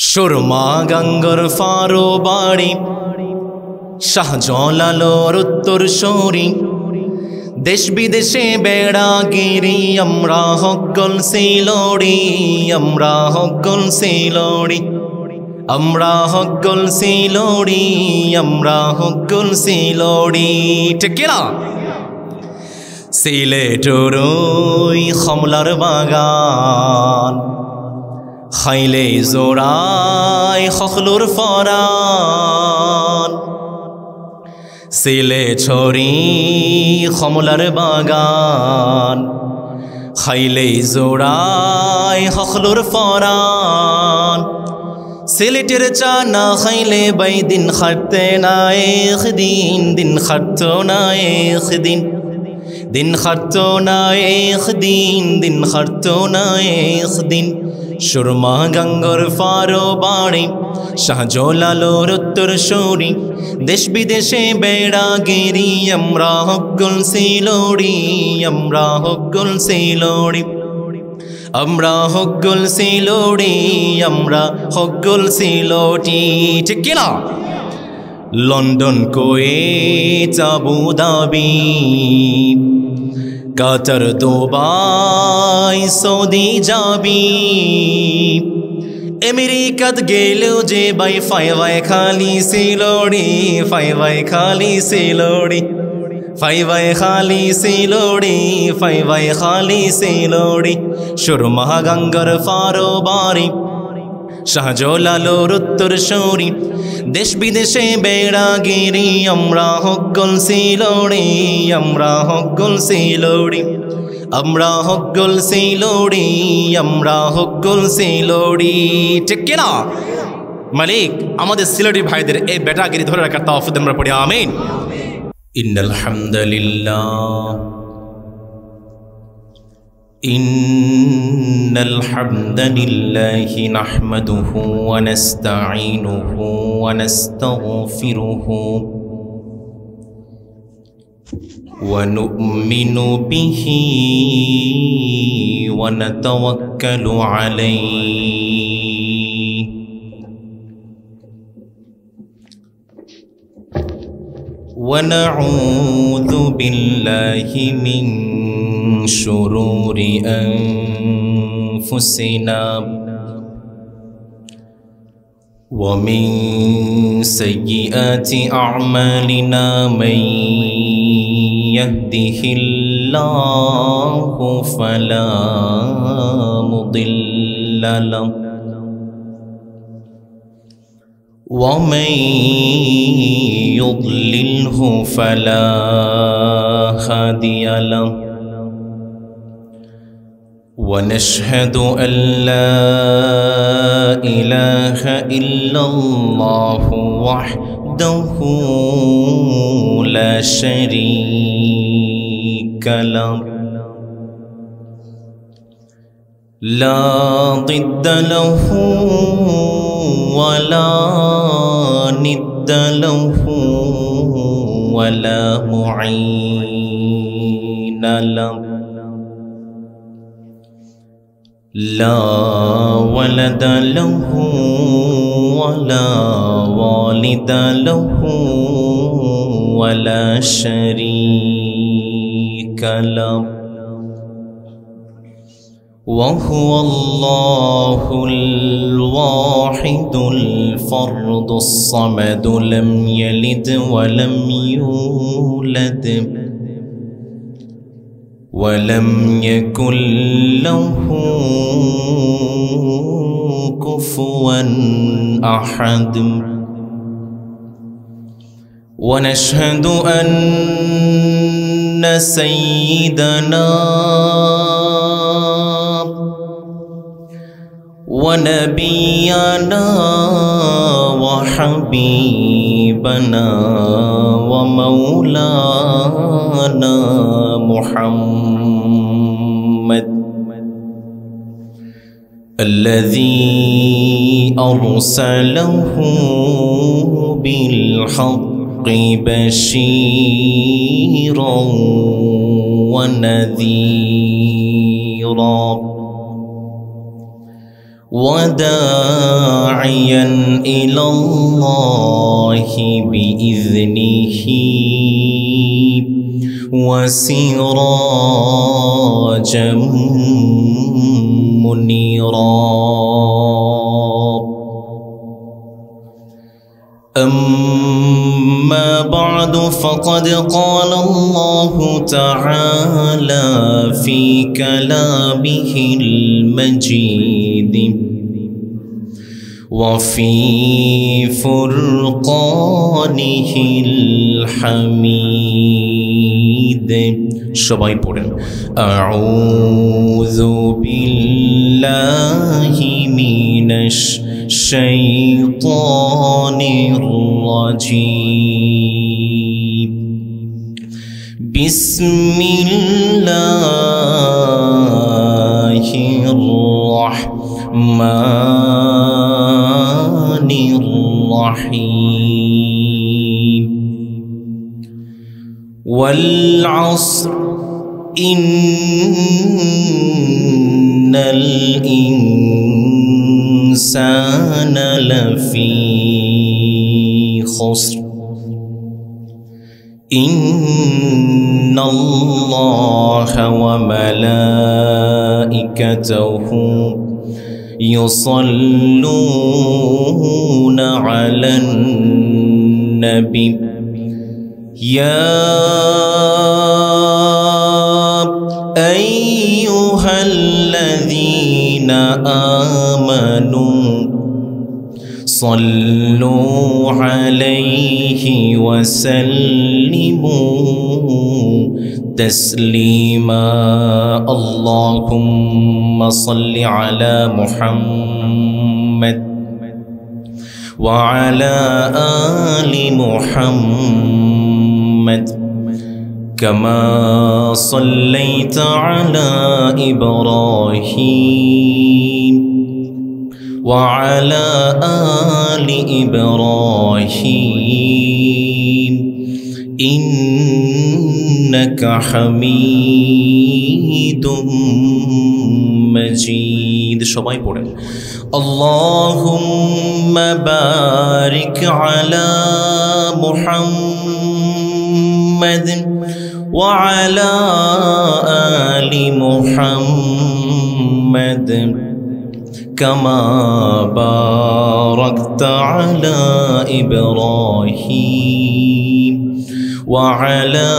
সুরমা গঙ্গর ফারো বাড়ি শাহজালালোর উত্তর সরি দেশ বিদেশে বেড়াগিরি আমরা হকল সিলোড়ি আমরা হকল সিলোড়ি আমরা হকল সিলোড়ি আমরা হকল সিলোড়ি ঠিক না সিলেটের ওই কমলার বাগান খাইলে জোড়াই খখলুর ফরান সিলে ছড়ি কমলার বাগান খাইলে জোড়াই খখলুর ফরান সিলেটের চা না খাইলে বাই দিন খাটতে না একদিন দিন খাটতো না একদিন দিন খাটতো না একদিন দিন খাটতো না একদিন সুরমা গঙ্গর ফারো বাড়ি শাহজালালোর উত্তর সরি দেশ বিদেশে বেড়াগিরি আমরা হকল সিলোড়ি আমরা হকল সিলোড়ি আমরা হকল সিলোড়ি আমরা হকল সিলোটি ঠিক না লন্ডন কুয়েত আবু ধাবি কাতার দুবাই সৌদি যাবি আমেরিকাত গেলেও যে বাই ফাইভাই খালি সিলোড়ি ফাইভাই খালি সিলোড়ি ফাইভাই খালি সিলোড়ি ফাইভাই খালি সিলোড়ি সুরমা গঙ্গর ফারো বাড়ি শাহজালালোর উত্তর সরি দেশ বিদেশে বেড়াগিরি আমরা হকল সিলোড়ি আমরা হকল সিলোড়ি আমরা হকল সিলোড়ি আমরা হকল সিলোড়ি ঠিক কিনা মালিক আমাদের সিলোড়ি ভাইদের এই বেটাগিরি ধরে রাখার তৌফিক আমরা পড়ি আমিন ইন্নাল হামদুলিল্লাহ إن الحمد لله نحمده ونستعينه ونستغفره ونؤمن به ونتوكل عليه ونعوذ بالله من شرور أنفسنا ومن سيئات أعمالنا من يهده الله فلا مضل له ومن يضلله فلا هادي له ونشهد أن لا إله إلا الله وحده لا شريك له لا ضد له ولا ند له ولا معين له لا ولد له ولا والد له ولا شريك له وهو الله الواحد الفرد الصمد لم يلد ولم يولد ولم يكن له كفوا أحد ونشهد أن سيدنا ونبينا وحبيبنا ومولانا محمد الذي أرسله بالحق بشيرا ونذيرا وداعيا إلى الله بإذنه وسراجا منيرا. أما بعد فقد قال الله تعالى في كلامه المجيد وفي فرقانه الحميد. সবাই পড়েন أعوذ بالله من الشيطان الرجيم. بسم الله الرحمن الرحيم. والعصر إن الإنسان لفي خسر إن الله وملائكته يصلون على النبي يا أيها الذين آمنوا صلوا عليه وسلموا تسليما. اللهم صل على محمد وعلى آل محمد كما صليت على إبراهيم وعلى آل إبراهيم إنك حميد مجيد. সবাই পড়েন اللهم بارك على محمد وعلى آل محمد كما باركت على إبراهيم وعلى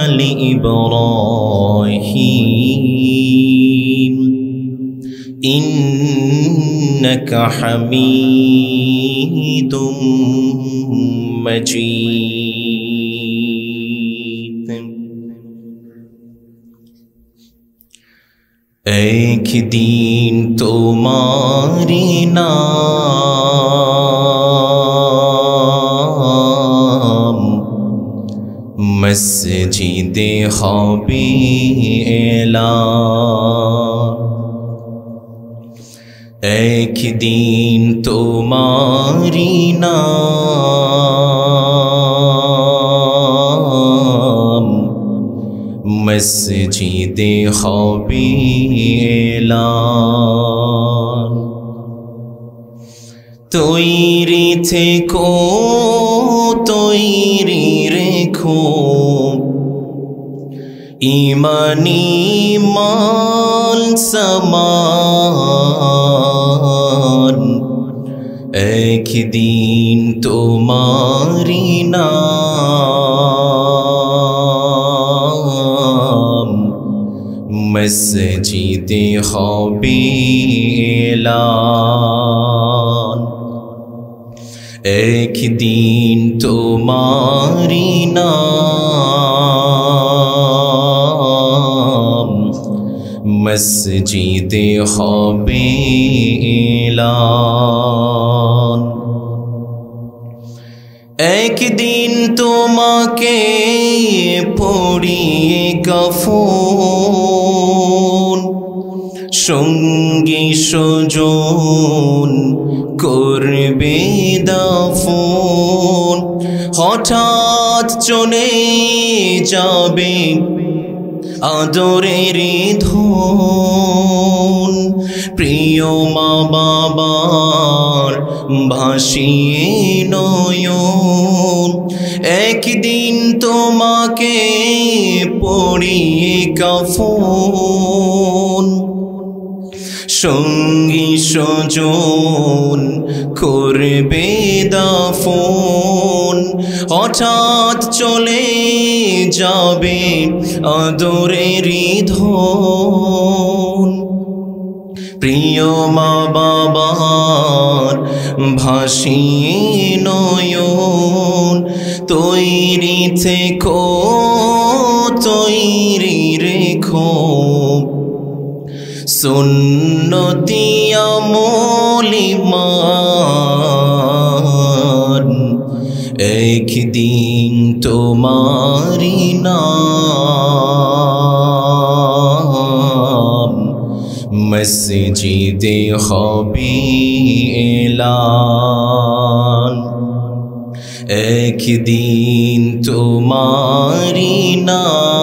آل إبراهيم إنك حميد مجيد. एक दिन तुम्हारी नाम मस्जिदे ख़ाबी एला. एक दिन तुम्हारी नाम मस्जिदे ख़ाबी एलान. तैरी থেকো তৈরি রেখো ইমানি মাল সামান. একদিন তোমারি নাম মসজিদে ख़ाबी এলান. একদিন তোমারি নাম মসজিদে ख़ाबी এলান. একদিন তোমাকে পরিয়ে কাফন সঙ্গী স্বজন করবে দাফন. হঠাৎ চলে যাবে আদরেরই ধন, প্রিয় মা বাবার ভাসিয়ে নয়ন, একদিন তোমাকে পরিয়ে কাফন, সঙ্গী স্বজন করবে দাফন, হঠাৎ চলে যাবে আদরেরই ধন, প্রিয় মা বাবার ভাসিয়ে নয়ন, তৈরি থেকো তৈরি রেখো সুন্নতি আমলিমান, একদিন তোমারি নাম মসজিদে হবে এলান, একদিন তোমারি নাম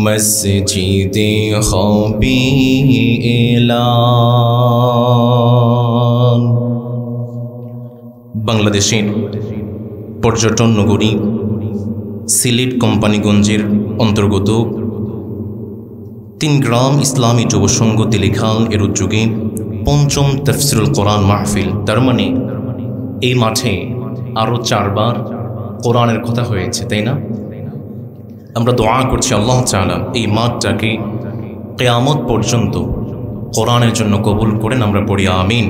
মসজিদে হবে এলান। বাংলাদেশের পর্যটন নগরী সিলেট কোম্পানিগঞ্জের অন্তর্গত 3 গ্রাম ইসলামী যুব সংঘ তেলিখাল এর উদ্যোগে 5ম তাফসীরুল কোরআন মাহফিল, তার মানে এই মাঠে আরও 4 বার কোরআনের কথা হয়েছে, তাই না? আমরা দোয়া করছি আল্লাহ তাআলা এই মাঠটাকে কিয়ামত পর্যন্ত কোরআনের জন্য কবুল করেন, আমরা পড়ি আমিন।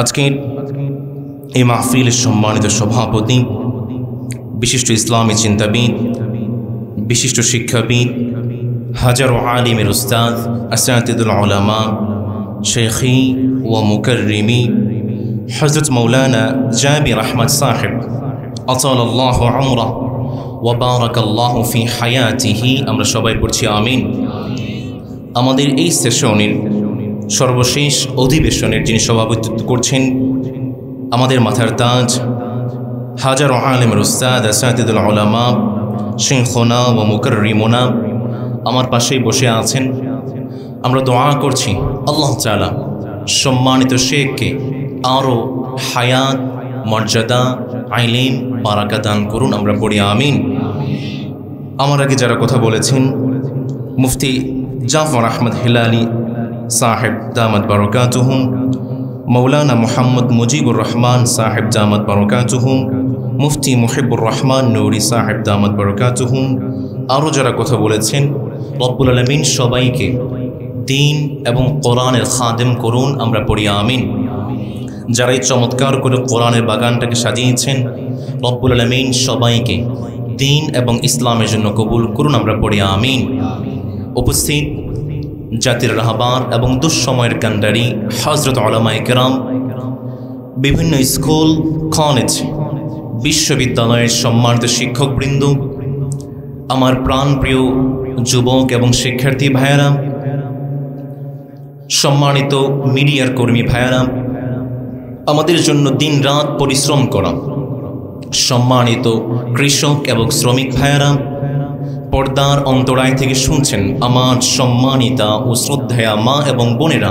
আজকে এই মাহফিলের সম্মানিত সভাপতি, বিশিষ্ট ইসলামী চিন্তাবিদ, বিশিষ্ট শিক্ষাবিদ, হাজারো আলিমের উস্তাদ, আসাতিদুল উলামা, শেখি ওয়া মুকাররিমি হযরত মাওলানা জাবির আহমদ সাহেব আতালাল্লাহু উমরাহ ওয়া বারাকাল্লাহু ফি হায়াতিহি, আমরা সবাই পড়ছি আমিন। আমাদের এই সেশনের সর্বশেষ অধিবেশনের যিনি সভাপতিত্ব করছেন, আমাদের মাথার তাজ, হাজারো আলিমের উস্তাদ, আসাতিদুল উলামা, শেখনা ওয়া মুকাররিমুনা আমার পাশেই বসে আছেন। আমরা দোয়া করছি আল্লাহ তাআলা সম্মানিত শেখকে আরও হায়াত, মর্যাদা, ইলম, বারাকা দান করুন, আমরা পড়ি আমিন। আমার আগে যারা কথা বলেছেন, মুফতি জাফর আহমদ হিলালি সাহেব দামাত বারাকাতুহুম, মৌলানা মুহাম্মদ মুজিবুর রহমান সাহেব দামাত বারাকাতুহুম, মুফতি মুহিবুর রহমান নূরি সাহেব দামাত বারাকাতুহুম, আরও যারা কথা বলেছেন, রব্বুল আলামিন সবাইকে দ্বীন এবং কোরআনের খাদেম করুন, আমরা পড়ি আমিন। যারা এই চমৎকার করে কোরআনের বাগানটাকে সাজিয়েছেন, রব্বুল আলামিন সবাইকে দ্বীন এবং ইসলামের জন্য কবুল করুন, আমরা পড়ি আমিন। উপস্থিত জাতির রাহবার এবং দুঃসময়ের কান্ডারি হযরত উলামায়ে কেরাম, বিভিন্ন স্কুল, কলেজ, বিশ্ববিদ্যালয়ের সম্মানিত শিক্ষকবৃন্দ, আমার প্রাণপ্রিয় যুবক এবং শিক্ষার্থী ভাইয়েরা, সম্মানিত মিডিয়ার কর্মী ভাইয়েরা, আমাদের জন্য দিন রাত পরিশ্রম করা সম্মানিত কৃষক এবং শ্রমিক ভাইয়েরা, পর্দার অন্তরায় থেকে শুনছেন আমার সম্মানিতা ও শ্রদ্ধেয়া মা এবং বোনেরা,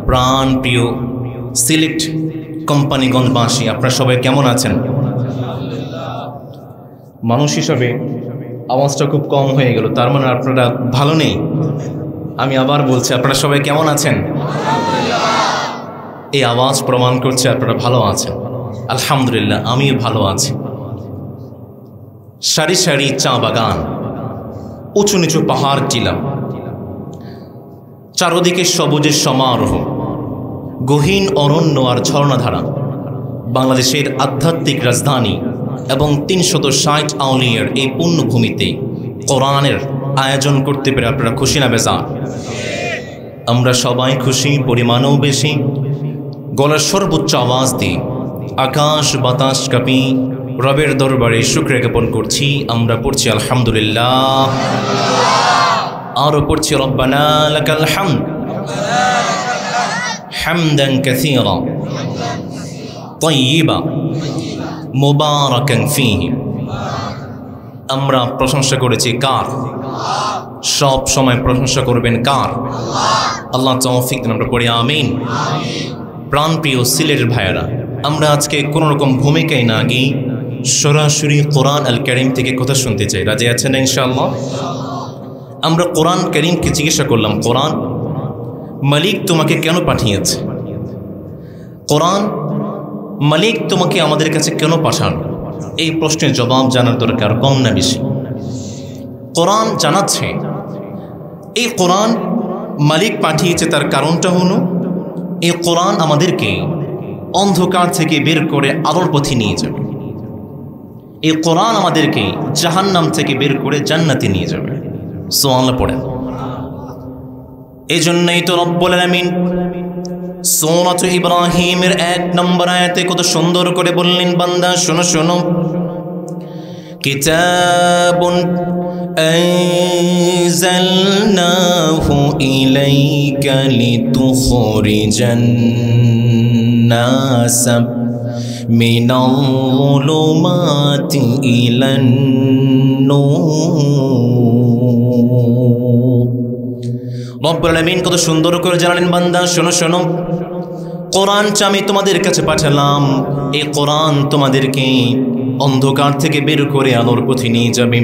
প্রাণ প্রিয় সিলেট কোম্পানিগঞ্জবাসী, আপনারা সবাই কেমন আছেন? মানুষ হিসাবে আওয়াজটা খুব কম হয়ে গেল, তার মানে আপনারা ভালো নেই। আমি আবার বলছি, আপনারা সবাই কেমন আছেন? এই আওয়াজ প্রমাণ করছে আপনারা ভালো আছেন। আলহামদুলিল্লাহ, আমিও ভালো আছি। সারি সারি চা বাগান, উঁচু নিচু পাহাড় টিলা, চারদিকে সবুজের সমারোহ, গহীন অরণ্য আর ঝর্ণাধারা, বাংলাদেশের আধ্যাত্মিক রাজধানী এবং 360 আউলিয়ার এই পুণ্যভূমিতে কোরআনের আয়োজন করতে পেরে আপনারা খুশি না বেজার? আমরা সবাই খুশি, পরিমাণও বেশি। গলার সর্বোচ্চ আওয়াজ দিয়ে আকাশ বাতাস কাঁপি রবের দরবারে শুকরিয়া জ্ঞাপন করছি। আমরা পড়ছি আলহামদুলিল্লাহ, আরও পড়ছি রব্বানা লাকাল হামদ হামদান কাসীরা তাইয়্যিবা মুবারাকান ফীহি। আমরা প্রশংসা করেছি কার? সব সময় প্রশংসা করবেন কার? আল্লাহ তৌফিক দিন। আমরা পড়ি আমিন। প্রাণপ্রিয় সিলেটের ভাইয়েরা, আমরা আজকে কোনো রকম ভূমিকায় না গিয়ে সরাসরি কোরআন আল কারীম থেকে কথা শুনতে চাই। রাজি আছেন না ইনশাআল্লাহ? আমরা কোরআন কারীমকে জিজ্ঞাসা করলাম, কোরআন মালিক তোমাকে কেন পাঠিয়েছে? কোরআন মালিক তোমাকে আমাদের কাছে কেন পাঠান? এই প্রশ্নের জবাব জানার দরকার কম না বেশি। কোরআন জানাচ্ছে এই কোরআন মালিক পাঠিয়েছে, তার কারণটা হলো এই কোরআন আমাদেরকে অন্ধকার থেকে বের করে আলোর পথে নিয়ে যাবে। এই কোরআন আমাদেরকে জাহান্নাম থেকে বের করে জান্নাতে নিয়ে যাবে। সুবহানাল্লাহ পড়েন। এই জন্যই তো রব্বুল আলামিন সূরা ইব্রাহিমের 1 নম্বর আয়াতে কত সুন্দর করে বললেন, বান্দা শোনো শোনো, কিতাবুন আনজালনাহু ইলাইকা লিতুখরিজান নাস মিনাল যুলুমাতি ইলান নূর। রব্বুল আলামিন কত সুন্দর করে জানালেন, বান্দা শোনো শোনো, কোরআন আমি তোমাদের কাছে পাঠালাম। এই কোরআন তোমাদেরকে অন্ধকার থেকে বের করে আলোর পথে নিয়ে যাবে।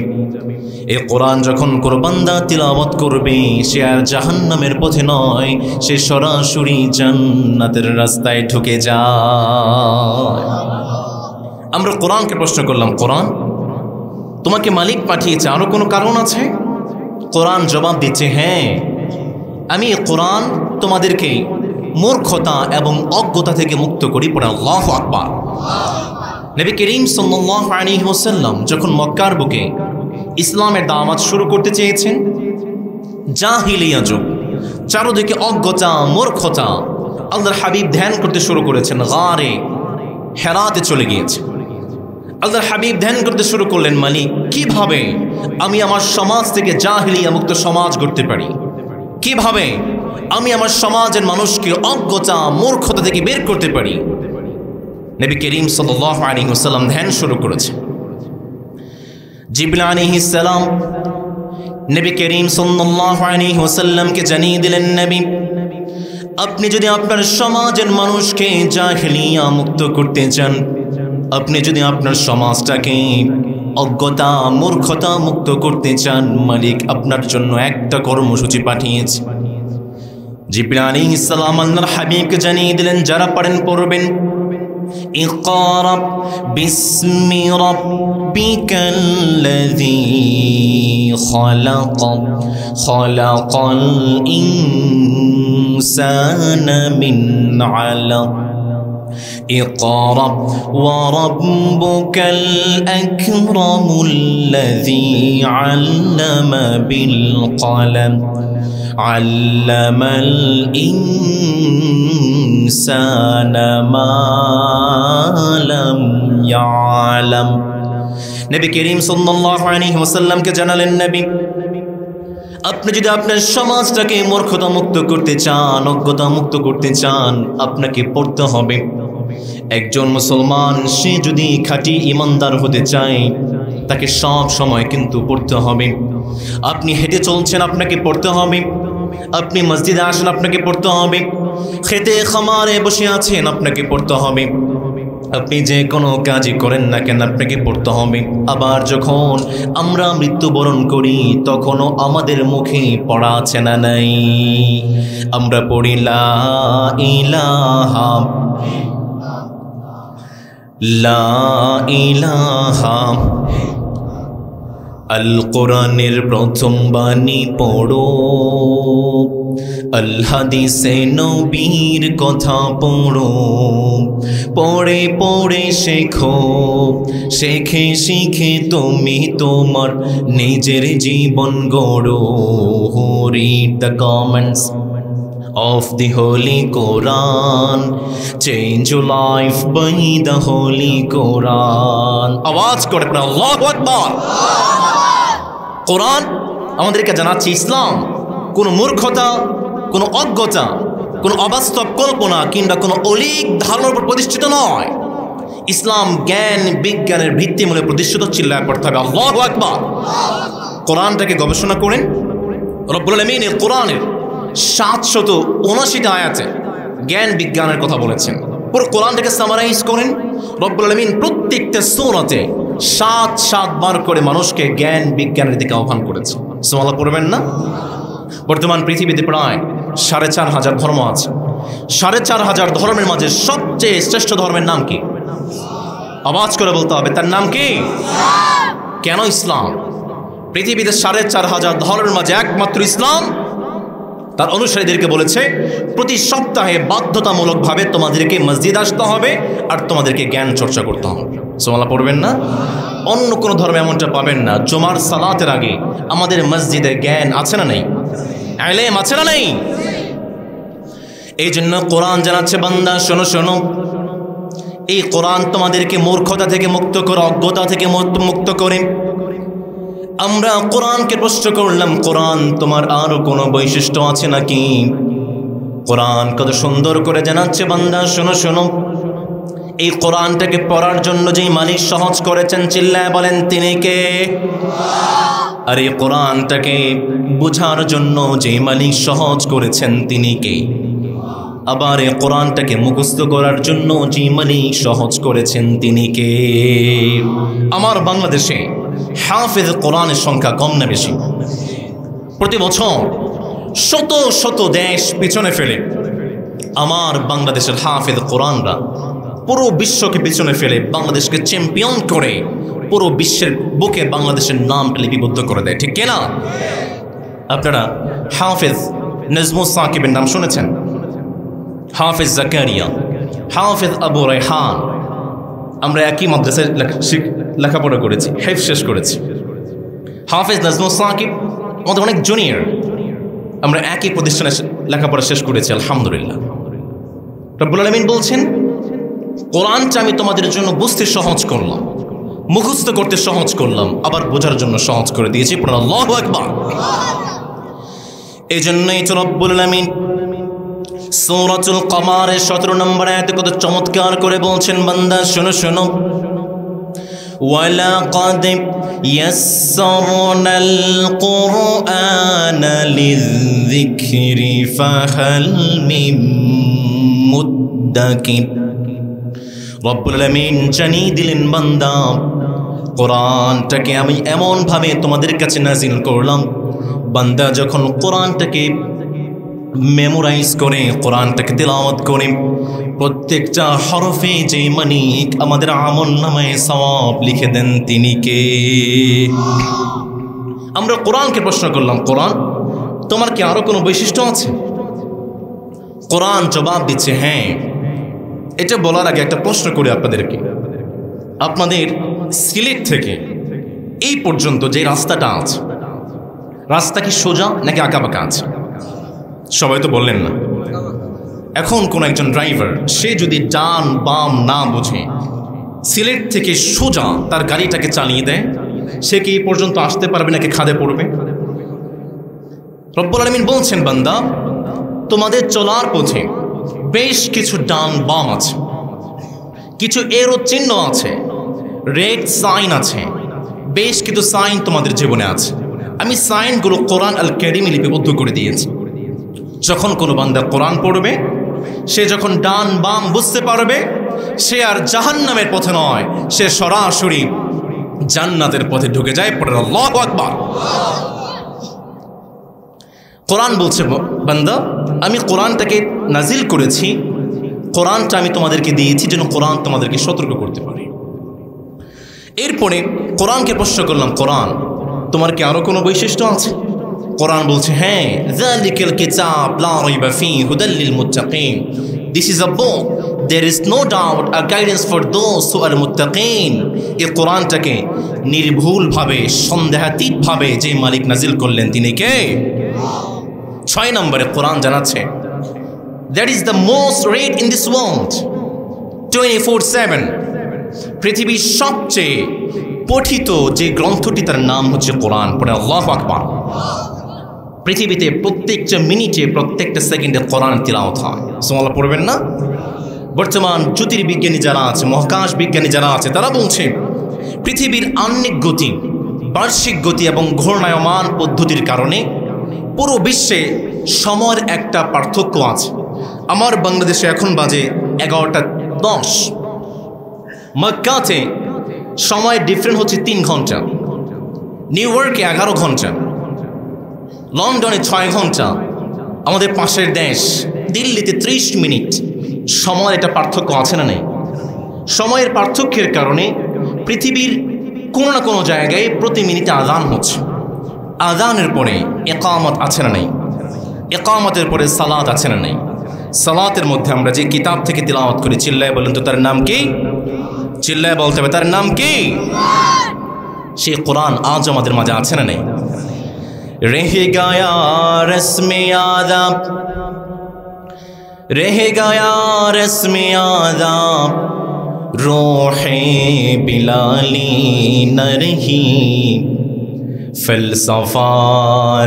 এই কোরআন যখন কোনো বান্দা তিলাওয়াত করবে, সে আর জাহান্নামের পথে নয়, সে সরাসরি জান্নাতের রাস্তায় ঢুকে যায়। আমরা কোরআনকে প্রশ্ন করলাম, কোরআন তোমাকে মালিক পাঠিয়েছে, আরো কোনো কারণ আছে? কোরআন জবাব দিচ্ছে, হ্যাঁ, আমি কোরআন তোমাদেরকে মূর্খতা এবং অজ্ঞতা থেকে মুক্ত করি। পড়ে আল্লাহু আকবার। নবী করিম সাল্লাল্লাহু আলাইহি ওয়াসাল্লাম যখন মক্কার বুকে ইসলামের দাওয়াত শুরু করতে চেয়েছেন, জাহিলিয়া যুগ, চারদিকে অজ্ঞতা, মূর্খতা, আল্লাহর হাবিব ধ্যান করতে শুরু করেছেন, গারে হেরাতে চলে গিয়েছে। আল্লাহর হাবিব ধ্যান করতে শুরু করলেন, মালিক কিভাবে আমি আমার সমাজ থেকে জাহিলিয়া মুক্ত সমাজ গড়তে পারি, কিভাবে আমি আমার সমাজের মানুষকে অজ্ঞতা, মূর্খতা থেকে বের করতে পারি। নবী করিম সাল্লাল্লাহু আলাইহি ওয়াসাল্লাম ধ্যান শুরু করেছে। জিবরিল আলাইহিস সালাম নবী করিম সাল্লাল্লাহু আলাইহি ওয়াসাল্লামকে জানিয়ে দিলেন, নবী আপনি যদি আপনার সমাজের মানুষকে জাহিলিয়া মুক্ত করতে চান, আপনি যদি আপনার সমাজটাকে অজ্ঞতা, মূর্খতা মুক্ত করতে চান, মালিক আপনার জন্য একটা কর্মসূচি পাঠিয়েছে। জিবরিল আলাইহিস সালাম আল্লাহর হাবিবকে জানিয়ে দিলেন, যারা পারেন পড়বেন, ইকরা বিসমি রাব্বিকাল্লাযী খালাক খালাকাল ইনসানা মিন আলাক اقرأ وربك الأكرم الذي علم بالقلم علم الإنسان ما لم يعلم। নবী করিম সাল্লাল্লাহু আলাইহি ওয়াসাল্লামকে জানালেন, নবী আপনি যদি আপনার সমাজটাকে মূর্খতা মুক্ত করতে চান, অজ্ঞতা মুক্ত করতে চান, আপনাকে পড়তে হবে। একজন মুসলমান সে যদি খাঁটি ইমানদার হতে চায়, তাকে সব সময় কিন্তু পড়তে হবে। আপনি হেঁটে চলছেন, আপনাকে পড়তে হবে। আপনি মসজিদে আসেন, আপনাকে পড়তে হবে। খেতে খামারে বসে আছেন, আপনাকে পড়তে হবে। আপনি যে কোনো কাজই করেন না কেন, আপনাকে পড়তে হবে। আবার যখন আমরা মৃত্যুবরণ করি, তখনও আমাদের মুখে পড়া আছে না নাই? আমরা পড়ি লা ইলাহা লা ইলাহা। আল কোরআনের প্রথম বাণী পড়ো, আল হাদিসে নবীর কথা পড়ো, পড়ে পড়ে শেখো, শেখে শিখে তুমি তোমার নিজের জীবন গড়ো। Read the comments of the Holy Quran, change your life by the Holy Quran. আওয়াজ করে পড়ো আল্লাহু আকবার। কোরআন আমাদেরকে জানাচ্ছে ইসলাম কোনো মূর্খতা, কোনো অজ্ঞতা, কোনো অবাস্তব কল্পনা কিংবা কোনো অলীক ধারণার উপর প্রতিষ্ঠিত নয়। ইসলাম জ্ঞান বিজ্ঞানের ভিত্তিমূলে প্রতিষ্ঠিত, চিল্লায় পড়তে হবে আল্লাহু আকবার। কোরআনটাকে গবেষণা করেন। রব্বুল আলামিন এই কোরআনের 779 আয়াতে জ্ঞান বিজ্ঞানের কথা বলেছেন। পুরো কোরআনটাকে সামারাইজ করেন। রব্বুল আলামিন প্রত্যেকটা সূরাতে 7 বার করে মানুষকে জ্ঞান বিজ্ঞানের দিকে আহ্বান করেছে। সুবহানাল্লাহ পড়বেন না? বর্তমান পৃথিবীতে প্রায় 4500 ধর্ম আছে। 4500 ধর্মের মাঝে সবচেয়ে শ্রেষ্ঠ ধর্মের নাম কি? আওয়াজ করে বলতে হবে, তার নাম কি? কেন ইসলাম? পৃথিবীতে 4500 ধর্মের মাঝে একমাত্র ইসলাম তার অনুসারীদেরকে বলেছে প্রতি সপ্তাহে বাধ্যতামূলকভাবে তোমাদেরকে মসজিদ আসতে হবে আর তোমাদেরকে জ্ঞান চর্চা করতে হবে। সুবহানাল্লাহ পড়বেন না? অন্য কোনো ধর্মে এমনটা পাবেন না। জুমার সালাতের আগে আমাদের মসজিদে জ্ঞান আছে না নেই? ইলম আছে না নেই? এই জন্য কোরআন জানাচ্ছে, বান্দা শোনো শোনো, এই কোরআন তোমাদেরকে মূর্খতা থেকে মুক্ত করে, অজ্ঞতা থেকে মুক্ত করে। আমরা কোরআনকে প্রশ্ন করলাম, কোরআন তোমার আরো কোনো বৈশিষ্ট্য আছে নাকি? কোরআন কত সুন্দর করে জানাচ্ছে, বান্দা শোনো শোনো, এই কোরআনটাকে পড়ার জন্য যেই মালিক সহজ করেছেন, চিল্লায় বলেন তিনি কে? আর এই কোরআনটাকে বোঝার জন্য যেই মালিক সহজ করেছেন তিনি কে? আবার এই কোরআনটাকে মুখস্থ করার জন্য যে মালিক সহজ করেছেন তিনি কে? আমার বাংলাদেশে হাফেজ কোরআনের সংখ্যা কম না বেশি? প্রতি বছর শত শত দেশ পিছনে ফেলে আমার বাংলাদেশের হাফেজ কোরআনরা পুরো বিশ্বকে পিছনে ফেলে বাংলাদেশকে চ্যাম্পিয়ন করে পুরো বিশ্বের বুকে বাংলাদেশের নামটা লিপিবদ্ধ করে দেয়, ঠিক কিনা? আপনারা হাফেজ নজমুস সাকিবের নাম শুনেছেন? হাফেজ জাকারিয়া, হাফেজ আবু রায়হান, আমরা একই মাদ্রাসায় লেখাপড়া করেছি, হেফজ শেষ করেছি। হাফেজ নজমুস সাকিব আমাদের অনেক জুনিয়র, আমরা একই প্রতিষ্ঠানে লেখাপড়া শেষ করেছি, আলহামদুলিল্লাহ। রব্বুল আলামিন বলছেন, কোরআনটা আমি তোমাদের জন্য বুঝতে সহজ করলাম, মুখস্থ করতে সহজ করলাম, আবার বোঝার জন্য সহজ করে দিয়েছি। পড়ুন আল্লাহু আকবার। এই জন্যই তো রব্বুল আলামিন সূরাতুল কমারের 17 নম্বর আয়াতে কত চমৎকার করে বলছেন, বান্দা শোনো শোনো, ওয়ালাকাদ ইয়াসসারনাল কুরআনা লিযিকরি ফাহাল মিন মুদ্দাকির। রব্বুল আলামিন জানিয়ে দিলেন, বান্দা কোরআনটাকে আমি এমনভাবে তোমাদের কাছে নাজিল করলাম, বান্দা যখন কোরআনটাকে মেমোরাইজ করে, কোরআনটাকে তেলাওয়াত করে, প্রত্যেকটা হরফে যে মালিক আমাদের আমলনামায়ে সওয়াব লিখে দেন তিনি কে? আমরা কোরআনকে প্রশ্ন করলাম, কোরআন তোমার কি আরো কোনো বৈশিষ্ট্য আছে? কোরআন জবাব দিচ্ছে, হ্যাঁ। এটা বলার আগে একটা প্রশ্ন করি আপনাদেরকে, আপনাদের সিলেট থেকে এই পর্যন্ত যে রাস্তাটা আছে, রাস্তা কি সোজা নাকি আঁকাবাঁকা আছে? সবাই তো বললেন না। এখন কোন একজন ড্রাইভার সে যদি ডান বাম না বুঝে সিলেট থেকে সোজা তার গাড়িটাকে চালিয়ে দেয়, সে কি এই পর্যন্ত আসতে পারবে নাকি খাদে পড়বে? রব্বুল আলামিন বলছেন, বান্দা তোমাদের চলার পথে বেশ কিছু ডান বাম আছে, কিছু এরো চিহ্ন আছে, রেড সাইন আছে, বেশ কিছু সাইন তোমাদের জীবনে আছে। আমি সাইনগুলো কোরআন আল কারীমে লিপিবদ্ধ করে দিয়েছি। যখন কোনো বান্দা কোরআন পড়বে, সে যখন ডান বাম বুঝতে পারবে, সে আর জাহান্নামের পথে নয়, সে সরাসরি জান্নাতের পথে ঢুকে যায়। পড়ে আল্লাহু আকবার। কোরআন বলছে, বান্দা আমি কোরআনটাকে নাজিল করেছি, কোরআনটা আমি তোমাদেরকে দিয়েছি যেন কোরআন তোমাদেরকে সতর্ক করতে পারে। এরপরে কোরআনকে প্রশ্ন করলাম, কোরআন তোমার কি আরো কোনো বৈশিষ্ট্য আছে? কোরআন বলছে, হ্যাঁ, যালিকাল কিতাব লা রাইবা ফীহি হুদাল লিল মুত্তাকিন। This is a book, there is no doubt a guidance for those who are muttaqin. এই কোরআনটাকে নির্ভুলভাবে, সন্দেহাতীতভাবে যে মালিক নাজিল করলেন তিনি কে? 6 নম্বরে কোরআন জানাচ্ছে, that is the most read in this world 24/7। পৃথিবীর সবচেয়ে পঠিত যে গ্রন্থটি তার নাম হচ্ছে কোরআন। পড়ে আল্লাহু আকবার। পৃথিবীতে প্রত্যেকটা মিনিটে, প্রত্যেকটা সেকেন্ডে কোরআন তিলাওয়াত হয়। সুবহানাল্লাহ পড়বেন না? বর্তমান জ্যোতির্বিজ্ঞানী যারা আছে, মহাকাশ বিজ্ঞানী যারা আছে, তারা বলছে পৃথিবীর আহ্নিক গতি, বার্ষিক গতি এবং ঘূর্ণায়মান পদ্ধতির কারণে পুরো বিশ্বে সময়ের একটা পার্থক্য আছে। আমার বাংলাদেশে এখন বাজে 11:10, মক্কাতে সময় ডিফারেন্ট হচ্ছে 3 ঘন্টা, নিউ ইয়র্কে 11 ঘন্টা, লন্ডনে 6 ঘন্টা, আমাদের পাশের দেশ দিল্লিতে 30 মিনিট। সময়ের একটা পার্থক্য আছে না নেই? সময়ের পার্থক্যের কারণে পৃথিবীর কোনো না কোনো জায়গায় প্রতি মিনিটে আযান হচ্ছে। আযানের পরে ইকামত আছে না নেই? ইকামতের পরে সালাত আছে না নেই? সালাতের মধ্যে আমরা যে কিতাব থেকে তিলাওয়াত করি, চিল্লায় বলেন তো তার নাম কি? চিল্লায় বলতে হবে তার নাম কি? সেই কোরআন আজ আমাদের মাঝে আছে না নেই? রেহে গায়া রসমে আদাব, রেহে গায়া রসমে আদাব, রোহে বিলালি নরহি, ফলসফা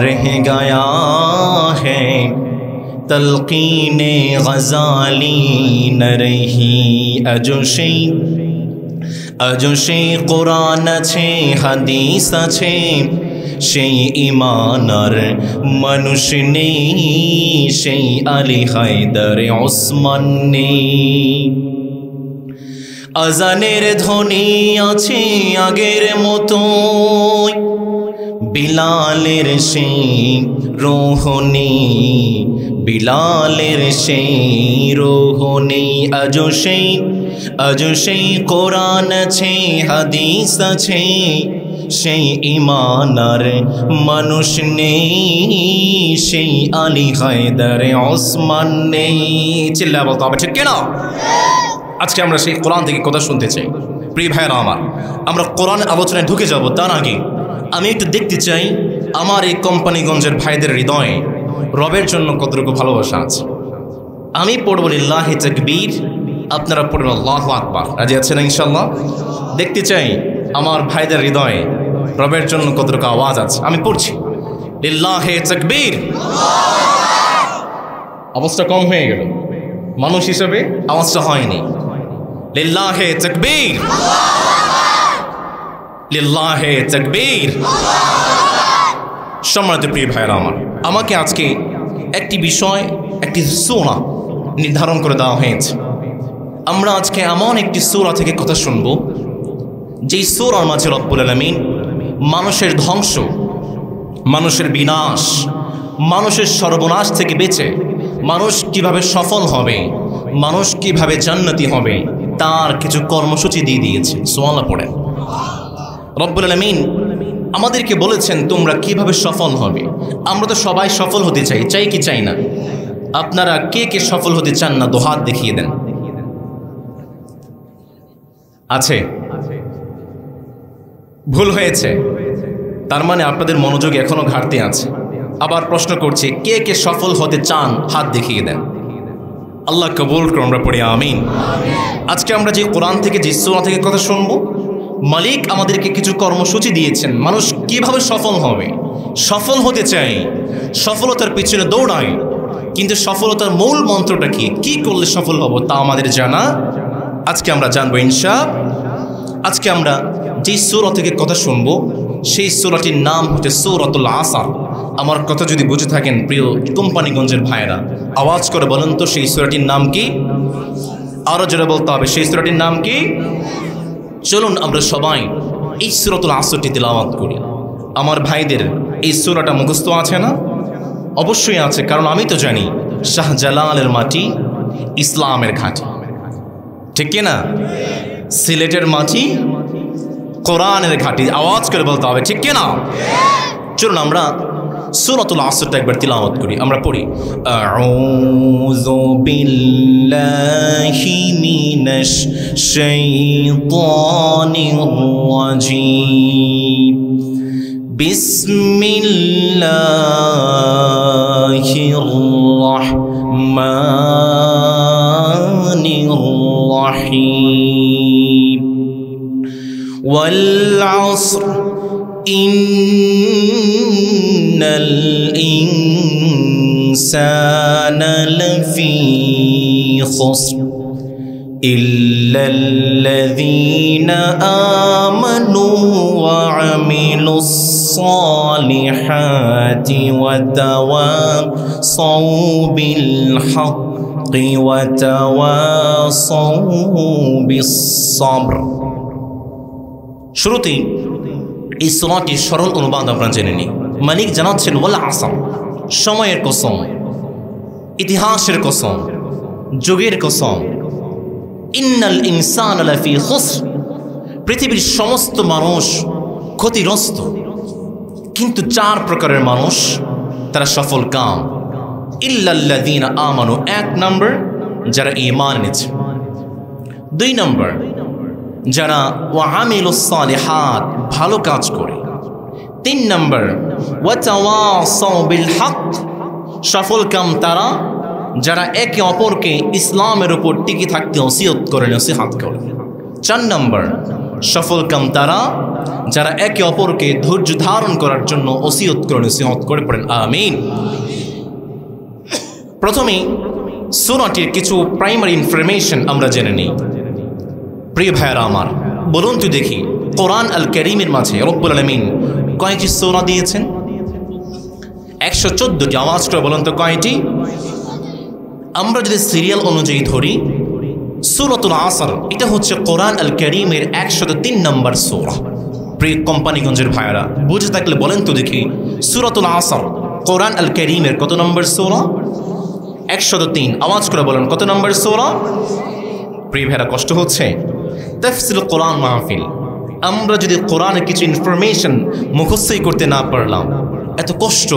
রহ গায়া है, তলকিনে গজালি নরহি। আজো সেই কোরআন আছে, হাদিস আছে, সেই ইমানার মানুষ নেই, সেই আলী হায়দার ওসমান নেই। আজানের ধ্বনি আছে আগের মতো, বিলালের সেই রোহনি, বিলালের সেই রোহনি। আজো সেই কোরআন আছে, হাদিস আছে, সেই ইমানার মানুষ নেই, সেই আলী হায়দার ওসমান নেই। চিল্লা বলতে হবে ঠিক কিনা? আজকে আমরা সেই কোরআন থেকে কথা শুনতে চাই। প্রিয় ভাইরা আমার, আমরা কোরআনের আলোচনায় ঢুকে যাব, তার আগে আমি একটু দেখতে চাই আমার এই কোম্পানিগঞ্জের ভাইদের হৃদয়ে রবের জন্য কতটুকু ভালোবাসা আছে। আমি পড়ব লিল্লাহি তাকবীর, আপনারা পড়বেন আল্লাহু আকবার। রাজি আছেন ইনশাআল্লাহ? দেখতে চাই আমার ভাইদের হৃদয়ে রবের জন্য কতটুকু আওয়াজ আছে। আমি পড়ছি লিল্লাহি তাকবীর। আওয়াজটা কম হয়ে গেল, মানুষ হিসেবে আওয়াজটা হয়নি। লিল্লাহি তাকবীর, লিল্লাহি তাকবীর। সম্মানিত প্রিয় ভাইরা আমার, আমাকে আজকে একটি বিষয়, একটি সূরা নির্ধারণ করে দেওয়া হয়েছে। আমরা আজকে এমন একটি সূরা থেকে কথা শুনবো যেই সূরার মাঝে রব্বুল আলামিন মানুষের ধ্বংস, মানুষের বিনাশ, মানুষের সর্বনাশ থেকে বেঁচে মানুষ কিভাবে সফল হবে, মানুষ কিভাবে জান্নাতি হবে, তার কিছু কর্মসূচি দিয়ে দিয়েছে। সুবহানাল্লাহ পড়েন। রব্বুল আলামিন আমাদেরকে বলেছেন তোমরা কিভাবে সফল হবে। আমরা তো সবাই সফল হতে চাই, চাই কি চাই না? আপনারা কে কে সফল হতে চান না? দু হাত দেখিয়ে দেন। আছে? ভুল হয়েছে, তার মানে আপনাদের মনোযোগ এখনো ঘাটতি আছে। আবার প্রশ্ন করছি, কে কে সফল হতে চান? হাত দেখিয়ে দেন। আল্লাহ কবুল করুন, আমরা পড়ি আমিন। আজকে আমরা যে কোরআন থেকে, যে সূরা থেকে কথা শুনবো, মালিক আমাদেরকে কিছু কর্মসূচি দিয়েছেন মানুষ কিভাবে সফল হবে। সফল হতে চাই, সফলতার পিছনে দৌড়াই, কিন্তু সফলতার মূল মন্ত্রটা কি করলে সফল হব তা আমাদের জানা। আজকে আমরা জানবো ইনশাআল্লাহ। আজকে আমরা যে সূরা থেকে কথা শুনবো সেই সূরাটির নাম হচ্ছে সূরাতুল আসর। আমার কথা যদি বুঝে থাকেন প্রিয় কোম্পানিগঞ্জের ভাইরা, আওয়াজ করে বলেন তো সেই সূরাটির নাম কি? আরো জোরে বলতে হবে, সেই সূরাটির নাম কি? চলুন আমরা সবাই এই সূরাতুল আসরটি তিলাওয়াত করি। আমার ভাইদের এই সূরাটা মুখস্থ আছে না? অবশ্যই আছে, কারণ আমি তো জানি শাহজালালের মাটি ইসলামের ঘাঁটি, ঠিক কিনা? সিলেটের মাটি কোরআনের ঘাঁটি। আওয়াজ করে বলতে হবে, ঠিক কিনা? চলুন আমরা সূরাতুল আসরটা একবার তিলাওয়াত করি। আমরা পড়ি, আউযু বিল্লাহি মিনাশ শাইতানির রাজীম, বিসমিল্লাহির রাহমানির রাহিম, ওয়াল আসর ইন্নাল ইনসানা লাফি খুসর ইল্লাল্লাযীনা আমানু ওয়া আমিলুস সালিহাতি ওয়া তাওয়াসাউ বিল হাক্কি ওয়া তাওয়াসাউ বিস সাবর। শুরুতেই এই সূরাটির সরল অনুবাদ আমরা জেনে নিই। মালিক জানাচ্ছেন ওয়াল আসর, সময়ের কসম, ইতিহাসের কসম, যুগের কসম। ইন্নাল ইনসানা লাফি খুসর, পৃথিবীর সমস্ত মানুষ ক্ষতিগ্রস্ত, কিন্তু চার প্রকারের মানুষ তারা সফল কাম। ইল্লাল্লাযীনা আমানু, এক নম্বর যারা ঈমান এনেছে, দুই নম্বর যারা ওয়া আমিলুস সালিহাত ভালো কাজ করে, তিন নম্বর ওয়া তাওয়াসাউ বিল হক, সফল কাম তারা যারা একে অপরকে ইসলামের উপর টিকে থাকতে ওসিয়ত করে, নসিহত করে, চার নম্বর সফল কাম তারা যারা একে অপরকে ধৈর্য ধারণ করার জন্য ওসিয়ত করে, নসিহত করে। পড়েন আমিন। প্রথমেই সূরাটির কিছু প্রাইমারি ইনফরমেশন আমরা জেনে নিই। প্রিয় ভাইয়েরা আমার, বলুন তো দেখি কোরআন আল কারীমের মাঝে রব্বুল আলামিন কয়টি সূরা দিয়েছেন? 114টি। আওয়াজ করে বলুন তো কয়টি? আমরা যদি সিরিয়াল অনুযায়ী ধরি, সূরাতুল আসর এটা হচ্ছে কোরআন আল কারীমের 103 নম্বর সূরা। প্রিয় কোম্পানিগঞ্জের ভাইয়েরা, বুঝে থাকলে বলেন তো দেখি সূরাতুল আসর কোরআন আল কারীমের কত নম্বর সূরা? 103। আওয়াজ করে বলেন কত নম্বর সূরা? প্রিয় ভাইয়েরা, কষ্ট হচ্ছে? তাফসীরুল কোরআন মাহফিল, আমরা যদি কোরআনের কিছু ইনফরমেশন মুখস্থই করতে না পারলাম, এত কষ্ট,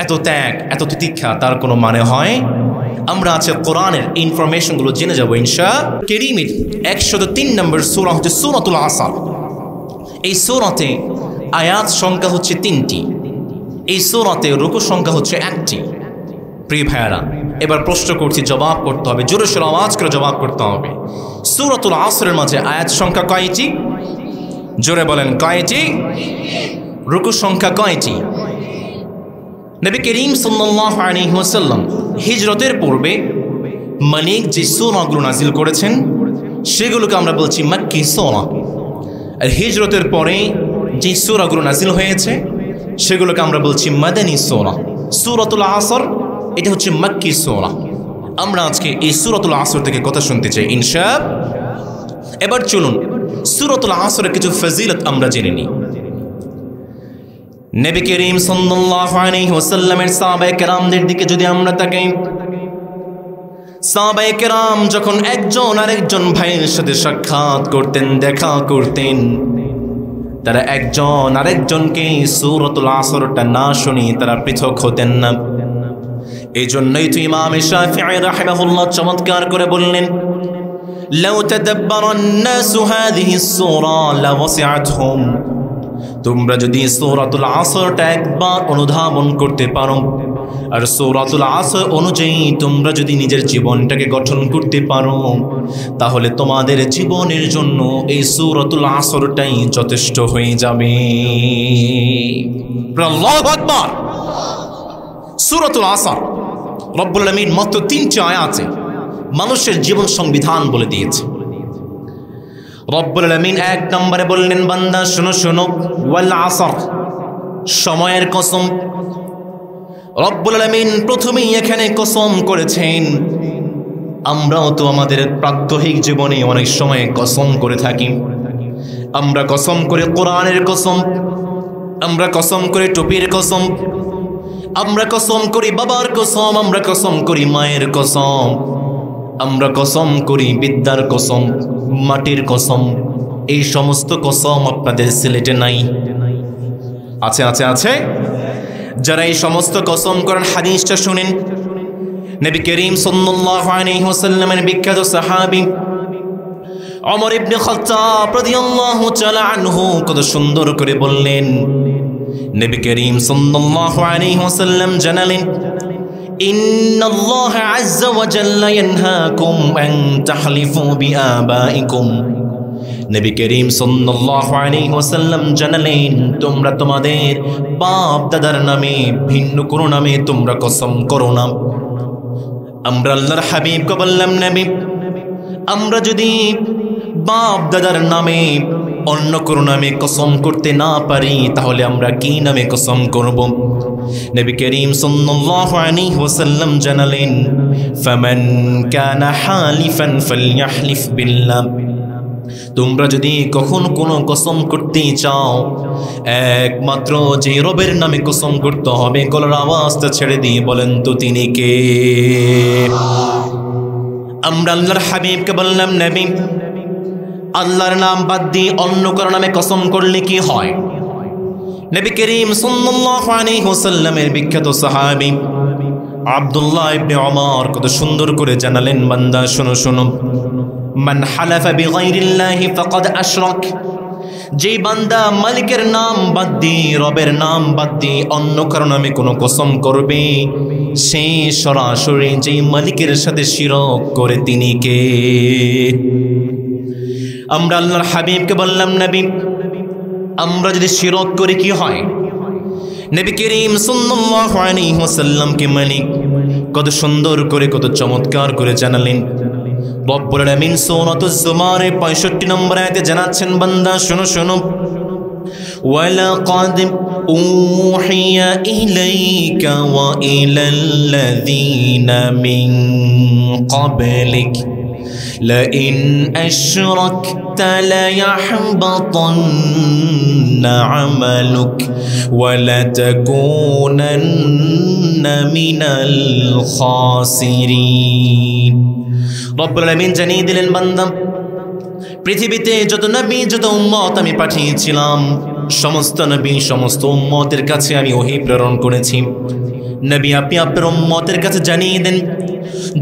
এত ত্যাগ, এত তিতিক্ষা, তার কোনো মানে হয়? আমরা আছে কোরআনের ইনফরমেশনগুলো জেনে যাবো ইনশাআল্লাহ। কারীমের 103 নম্বর সূরা হচ্ছে সূরাতুল আসর। এই সূরাতে আয়াত সংখ্যা হচ্ছে 3টি, এই সূরাতে রুকু সংখ্যা হচ্ছে 1টি। প্রিয় ভাইয়েরা, এবার প্রশ্ন করছি, জবাব করতে হবে, জোরে সোরে আওয়াজ করে জবাব করতে হবে। সূরাতুল আসরের মাঝে আয়াত সংখ্যা কয়টি? জোরে বলেন কয়টি? রুকু সংখ্যা কয়টি? নবী করিম সাল্লাল্লাহু আলাইহি ওয়াসাল্লাম হিজরতের পূর্বে মালিক যে সূরাগুলো নাজিল করেছেন সেগুলোকে আমরা বলছি মাক্কি সূরা, আর হিজরতের পরে যে সূরাগুলো নাজিল হয়েছে সেগুলোকে আমরা বলছি মাদানী সূরা। সূরাতুল আসর এটা হচ্ছে মাক্কি সূরা। আমরা আজকে এই সূরাতুল আসর থেকে কথা শুনতে চাই ইনশাআল্লাহ। এবার চলুন সূরাতুল আসরের কিছু ফজিলত আমরা জেনে নিই। নবী করিম সাল্লাল্লাহু আলাইহি ওয়াসাল্লামের সাহাবায়ে কেরামদের দিকে যদি আমরা তাকাই, সাহাবায়ে কেরাম যখন একজন আরেকজন ভাইয়ের সাথে সাক্ষাৎ করতেন, দেখা করতেন, তারা একজন আরেকজনকে সূরাতুল আসরটা না শুনিয়ে তারা পৃথক হতেন না। এই জন্যই তো ইমাম শাফিঈ রাহিমাহুল্লাহ চমৎকার করে বললেন, লাউ তাদাব্বারান নাসু হাযিহিস সূরা লাওয়াসিআতহুম, তোমরা যদি সূরাতুল আসরটা একবার অনুধাবন করতে পারো আর সূরাতুল আসর অনুযায়ী তোমরা যদি নিজের জীবনটাকে গঠন করতে পারো, তাহলে তোমাদের জীবনের জন্য এই সূরাতুল আসরটাই যথেষ্ট হয়ে যাবে। আল্লাহু আকবার। সূরাতুল আসর রব্বুল আলামিন মাত্র 3টি আয়াতে মানুষের জীবন সংবিধান বলে দিয়েছে। রব্বুল আলামিন 1 নম্বরে বললেন, বান্দা শোনো শোনো, ওয়াল আসর, সময়ের কসম। রব্বুল আলামিন প্রথমেই এখানে কসম করেছেন। আমরাও তো আমাদের প্রাত্যহিক জীবনে অনেক সময় কসম করে থাকি। আমরা কসম করে কোরআনের কসম, আমরা কসম করে টুপির কসম, আমরা কসম করি বাবার কসম, আমরা কসম করি মায়ের কসম, আমরা কসম করি বিদ্যার কসম, মাটির কসম। এই সমস্ত কসম আপনাদের সিলেটে নাই? আছে আছে আছে। যারা এই সমস্ত কসম করেন, হাদিসটা শুনেন। নবী করিম সাল্লাল্লাহু আলাইহি ওয়াসাল্লামের বিখ্যাত সাহাবী ওমর ইবনে খাত্তাব রাদিয়াল্লাহু তাআলা আনহু কত সুন্দর করে বললেন, নবী করিম সাল্লাল্লাহু আলাইহি ওয়াসাল্লাম জানালেন, ইন্নাল্লাহা আযজা ওয়া জাল্লা ইয়ানহাকুম আন তাহলিফু বিআবাইকুম। নবী করিম সাল্লাল্লাহু আলাইহি ওয়াসাল্লাম জানালেন, তোমরা তোমাদের বাপ দাদার নামে ভিন্ন কোনো নামে তোমরা কসম করো না। আমরা আল্লাহর হাবিবকে বললাম, নবী আমরা যদি বাপ দাদার নামে অন্য কোনো নামে কসম করতে না পারি তাহলে আমরা কি নামে কসম করব? নবী করিম সাল্লাল্লাহু আলাইহি ওয়াসাল্লাম জানালেন, ফামান কানা হালিফান ফালইহলিফ বিল্লাহ, তোমরা যদি কখন কোনো কসম করতে চাও একমাত্র যে রবের নামে কসম করতে হবে। গলার আওয়াজটা ছেড়ে দিয়ে বলেন তো তিনি কে? আমরা আল্লাহর হাবিবকে বললাম, নবী আল্লাহর নাম বাদ দিয়ে অন্য কারো নামে কসম করলে কি হয়? নবী করিম সাল্লাল্লাহু আলাইহি ওয়াসাল্লামের বিখ্যাত সাহাবী আব্দুল্লাহ ইবনে ওমর কত সুন্দর করে জানালেন, বান্দা শোনো শোনো, মান হালাফা বিগাইরিল্লাহি ফাকাদ আশরাক, যেই বান্দা মালিকের নাম বাদ দিয়ে রবের নাম বাদ দিয়ে অন্য কারো নামে কোনো কসম করবে সে সরাসরি যেই মালিকের সাথে শিরক করে তিনি কে? আমরা আল্লাহর হাবিবকে বললাম, নবী আমরা যদি শিরক করি কি হয়? নবী করিম সাল্লাল্লাহু আলাইহি ওয়াসাল্লামকে মালিক কত সুন্দর করে কত চমৎকার করে জানালেন। রব্বুল আলামিন সূরাতুজ জুমারের 65 নম্বর আয়াতে জানাচ্ছেন, বান্দা শোনো শোনো, ওয়ালাকাদ উহিয়া ইলাইকা ওয়া ইলাল্লাযীনা মিন ক্বাবলিক لئن أشركت ليحبطن عملك ولتكونن من الخاسرين। রব্বুল আলামিন জানিয়ে দিলেন, বান্দা পৃথিবীতে যত নবী যত উম্মত আমি পাঠিয়েছিলাম সমস্ত নবী সমস্ত উম্মতের কাছে আমি ওহী প্রেরণ করেছি। নবী আপনি আপনার উম্মতের কাছে জানিয়ে দেন,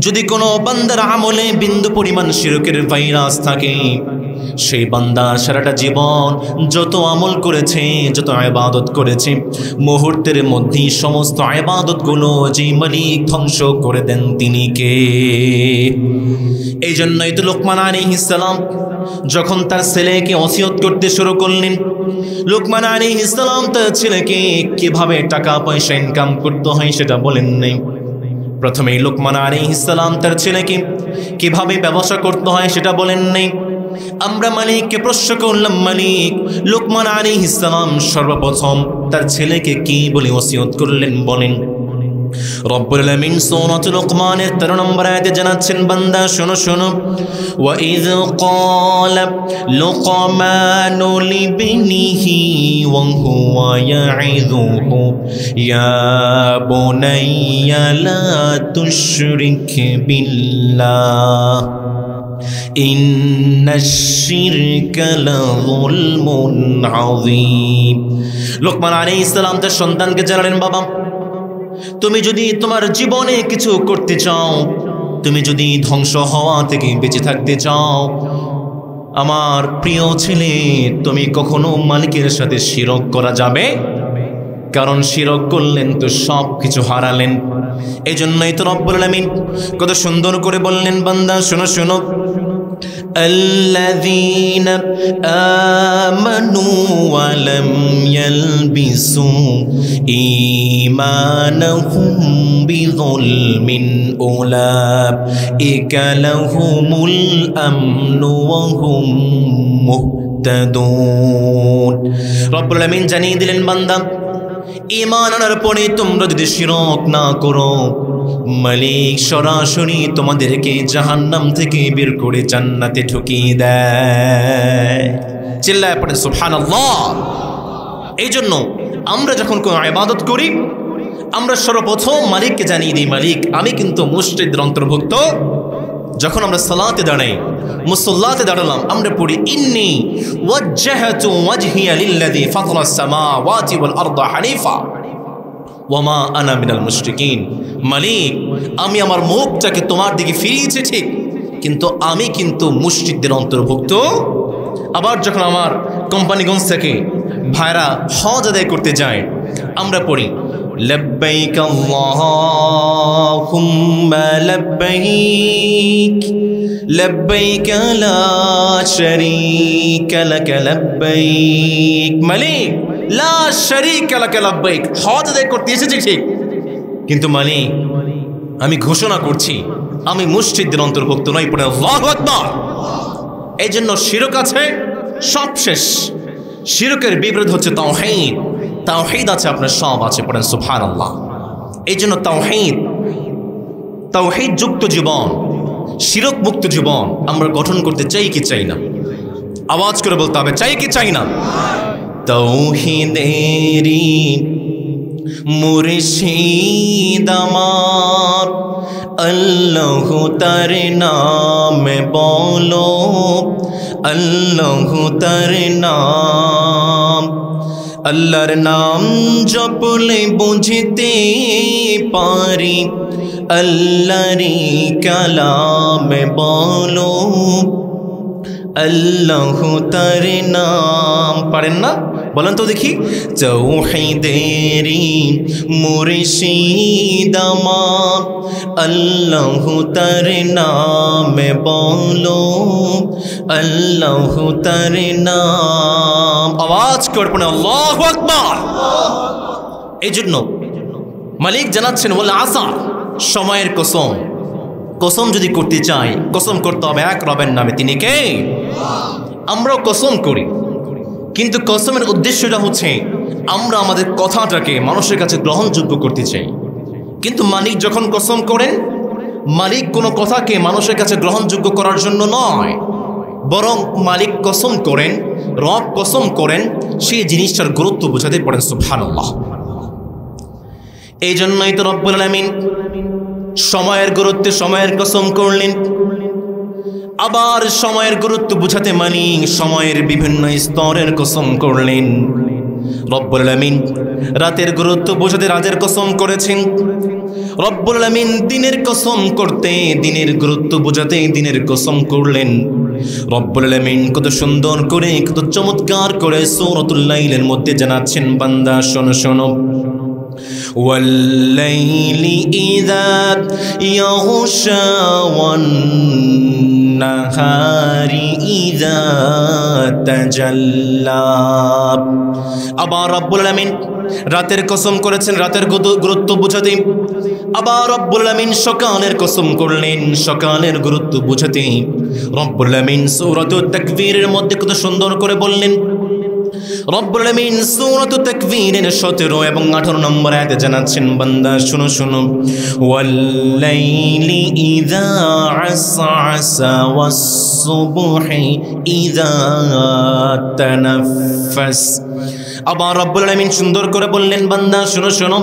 যদি কোনো বান্দার আমলে বিন্দু পরিমাণ শিরকের ভাইরাস থাকে সেই বান্দা সারাটা জীবন যত আমল করেছে যত ইবাদত করেছে মুহূর্তের মধ্যেই সমস্ত ইবাদতগুলো যে মালিক ধ্বংস করে দেন তিনি কে? এই জন্যই তো লোকমান আলাইহিস সালাম যখন তার ছেলেকে ওসিয়ত করতে শুরু করলেন, লোকমান আলাইহিস সালাম তার ছেলেকে কিভাবে টাকা পয়সা ইনকাম করতে হয় সেটা বলেন নাই। প্রথমেই লোকমান আলাইহিস সালাম তার ছেলেকে কিভাবে ব্যবসা করতে হয় সেটা বলেন নাই। আমরা মালিককে প্রশ্ন করলাম, মালিক লোকমান আলাইহিস সালাম সর্বপ্রথম তার ছেলেকে কি বলে ওসিয়ত করলেন বলেন। রব্বুল আলামিন সূরাতুল লুকমানের 13 নম্বর আয়াতে জানাচ্ছেন, বান্দা শোনো শোনো, ওয়া ইয ক্বালা লুকমানু লিবনিহি ওয়া হুয়া ইয়াইযুহু ইয়া বুনাইয়া লা তুশরিক বিল্লাহ ইন্নাশ শিরকা লাযুলমুন আযীম। লোকমান আলাইহিস সালাম তার সন্তানকে জানালেন, বাবা তুমি যদি তোমার জীবনে কিছু করতে চাও, তুমি যদি ধ্বংস হওয়া থেকে বেঁচে থাকতে চাও, আমার প্রিয় ছেলে তুমি কখনো মালিকের সাথে শিরক করা যাবে, কারণ শিরক করলেন তো সব কিছু হারালেন। এই জন্যই তো রব্বুল আলামিন কত সুন্দর করে বললেন, বান্দা শোনো শোনো, الذين آمنوا ولم يلبسوا إيمانهم بظلم أولئك لهم الأمن وهم মুহতাদুন। রব্বুল আলামিন জানিয়ে দিলেন, বান্দা ঈমান আনার পরে তোমরা যদি শিরক না করো মালিক সরাসরি তোমাদেরকে জাহান্নাম থেকে বের করে জান্নাতে ঢুকিয়ে দেয়। চিল্লায় পড়ে সুবহানাল্লাহ। এই জন্য আমরা যখন কোনো ইবাদত করি আমরা সর্বপ্রথম মালিককে জানিয়ে দিই, মালিক আমি কিন্তু মুশরিকদের অন্তর্ভুক্ত। যখন আমরা সালাতে দাঁড়াই, মুসল্লাতে দাঁড়ালাম, আমরা পড়ি ইন্নী ওয়াজ্জাহাতু ওয়াজহিয়া লিল্লাযী ফাতারাস সামাওয়াতি ওয়াল আরদা হানিফা ওয়ামা আনা মিনাল মুশরিকিন। মালিক আমি আমার মুখটাকে তোমার দিকে ফিরিয়েছি ঠিক, কিন্তু আমি কিন্তু মুশরিকদের অন্তর্ভুক্ত। আবার যখন আমার কোম্পানিগঞ্জ থেকে ভাইরা হজ আদায় করতে যায় আমরা পড়ি লব্বাইক আল্লাহুম্মা লব্বাইক লব্বাইক লা শারীকা লাক লব্বাইক। মালিক লা শারীকা লাক লব্বাইক, হজ আদায় করতে এসেছি ঠিক, কিন্তু মালিক আমি ঘোষণা করছি আমি মুশরিকদের অন্তর্ভুক্ত নই। পড়ে আল্লাহু আকবার। এই জন্য শিরক আছে, সব শেষ। শিরকের বিপরীত হচ্ছে তাওহীদ। তাওহীদ আছে, আপনার সব আছে। পড়েন সুবহানাল্লাহ। এই জন্য তাওহীদ যুক্ত জীবন, শিরক মুক্ত জীবন আমরা গঠন করতে চাই কি চাই না? আওয়াজ করে বলতে হবে, চাই কি চাই না? তাওহীদেরি মুর্শিদ আমার, আল্লাহ তার নাম বলো, আল্লাহ তার নাম। আল্লাহর নাম জপলে বুঝতে পারি, আল্লাহরি কালাম বলো, আল্লাহ তার নাম। পারেন না? বলেন তো দেখি। তাওহীদেরি মুর্শিদ আমার, আল্লাহ তার নাম বলো, আল্লাহ তার নাম। আওয়াজ করে পড়ে আল্লাহু আকবার। এই জন্য মালিক জানাচ্ছেন ওয়াল আসর, সময়ের কসম। কসম যদি করতে চাই, কসম করতে হবে এক রবের নামে। তিনি কে? আমরাও কসম করি, কিন্তু কসমের উদ্দেশ্যটা হচ্ছে আমরা আমাদের কথাটাকে মানুষের কাছে গ্রহণযোগ্য করতে চাই। কিন্তু মালিক যখন কসম করেন, মালিক কোনো কথাকে মানুষের কাছে গ্রহণযোগ্য করার জন্য নয়, বরং মালিক কসম করেন, রব কসম করেন সেই জিনিসটার গুরুত্ব বোঝাতে। পড়েন সুবহানাল্লাহ। এই জন্যই তো রব্বুল আলামিন সময়ের গুরুত্বে সময়ের কসম করলেন। আবার সময়ের গুরুত্ব বুঝাতে মালিক সময়ের বিভিন্ন স্তরের কসম করলেন। রব্বুল আলামিন রাতের গুরুত্ব বোঝাতে রাতের কসম করেছেন। রব্বুল আলামিন দিনের কসম করতে দিনের গুরুত্ব বোঝাতে দিনের কসম করলেন। রব্বুল আলামিন কত সুন্দর করে, কত চমৎকার করে সূরাতুল লাইলের মধ্যে জানাচ্ছেন, বান্দা শোনো শোনো। ওয়াল্লাইলি ইযা ইয়াগশা ওয়ান-নাহারি ইযা তাজাল্লা। আবার রব্বুল আলামিন রাতের কসম করেছেন রাতের গুরুত্ব বোঝাতে। আবার রব্বুল আলামিন সকালের কসম করলেন সকালের গুরুত্ব বোঝাতে। রব্বুল আলামিন সূরাতুত তাকবীরের মধ্যে কত সুন্দর করে বললেন। রব্বুল আলামিন সূরাতুত তাকবীরের 17 এবং 18 নম্বর আয়াতে জানাচ্ছেন, বান্দা শুনো শুনো। ওয়াল্লাইলি ইযা আসআসা ওয়াস-সুবহি ইযা তানাফফাস। আবার রব্বুল আলামিন সুন্দর করে বললেন, বান্দা শুনো শুনো।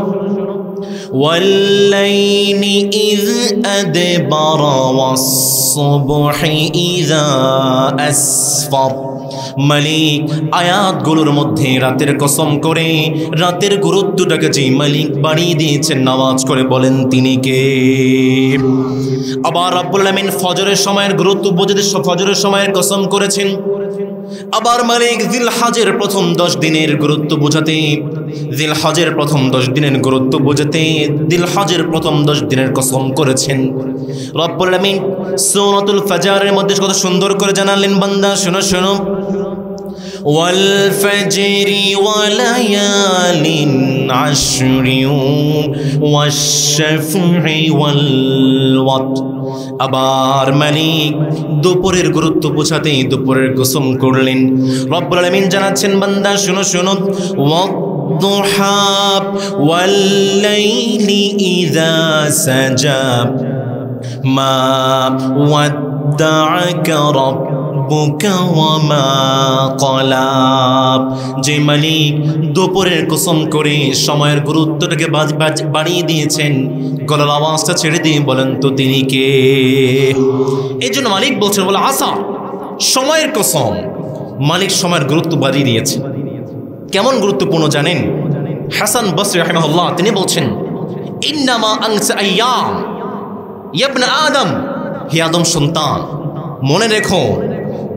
ওয়াল্লাইলি ইয আদবারা ওয়াস-সুবহি ইযা আসফার। মালিক আয়াতগুলোর মধ্যে রাতের কসম করে রাতের গুরুত্বটাকে যে মালিক বাড়িয়ে দিয়েছেন, নামাজ করে বলেন তিনি কে? আবার রব্বুল আলামিন ফজরের সময়ের গুরুত্ব বোঝাতে ফজরের সময়ের কসম করেছেন। আবার মালিক জিলহজের প্রথম 10 দিনের গুরুত্ব বোঝাতে জিলহজের প্রথম 10 দিনের গুরুত্ব বোঝাতে জিলহজের প্রথম 10 দিনের কসম করেছেন। রব্বুল আলামিন সূরাতুল ফাজরের মধ্যে কত সুন্দর করে জানালেন, বান্দা শোনো শোনো। ওয়াল ফাজরি ওয়া লায়ালিন আশরি ওয়াশ-শাফঈ ওয়াল ওয়াতর। আবার মালিক দুপুরের গুরুত্ব বোঝাতে দুপুরের কসম করলেন। রব্বুল আলামিন জানাচ্ছেন, বান্দা শুনো শুনো। ওয়াদ-দুহা ওয়াল-লাইলি ইযা সাজা মা ওয়াদ্দাআকা রাব্বুকা ওয়া মা ক্বালা। যে মালিক দুপুরের কসম করে সময়ের গুরুত্বটাকে বাড়িয়ে দিয়েছেন, গলার আওয়াজটা ছেড়ে দিয়ে বলেন তো তিনি কে? এই জন্য মালিক বলছেন বলে আসা, সময়ের কসম। মালিক সময়ের গুরুত্ব বাড়িয়ে দিয়েছে। কেমন গুরুত্বপূর্ণ জানেন? হাসান বসরি রাহিমাহুল্লাহ তিনি বলছেন, ইন্নামা আনসা আইয়াম ইয়া ইবনে আদম, হে আদম সন্তান, মনে রেখো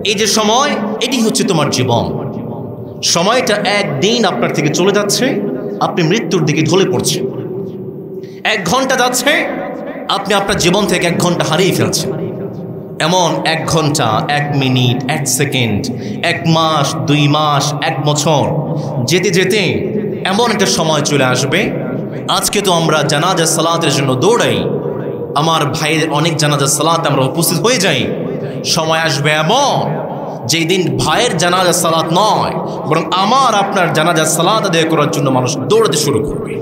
এই যে সময়, এটি হচ্ছে তোমার জীবন। সময়টা একদিন আপনার থেকে চলে যাচ্ছে, আপনি মৃত্যুর দিকে ঢলে পড়ছেন। 1 ঘন্টা যাচ্ছে, আপনি আপনার জীবন থেকে 1 ঘন্টা হারিয়ে ফেলছেন। এমন 1 ঘন্টা, 1 মিনিট, 1 সেকেন্ড, 1 মাস, 2 মাস, 1 বছর যেতে যেতে এমন একটা সময় চলে আসবে। আজকে তো আমরা জানাজা সালাতের জন্য দৌড়াই, আমার ভাইয়ের অনেক জানাজার সালাত আমরা উপস্থিত হয়ে যাই, সময় আসবে এমন যেই দিন ভাইয়ের জানাজার সালাত নয় বরং আমার আপনার জানাজার সালাত আদায় করার জন্য মানুষ দৌড়াতে শুরু করবে,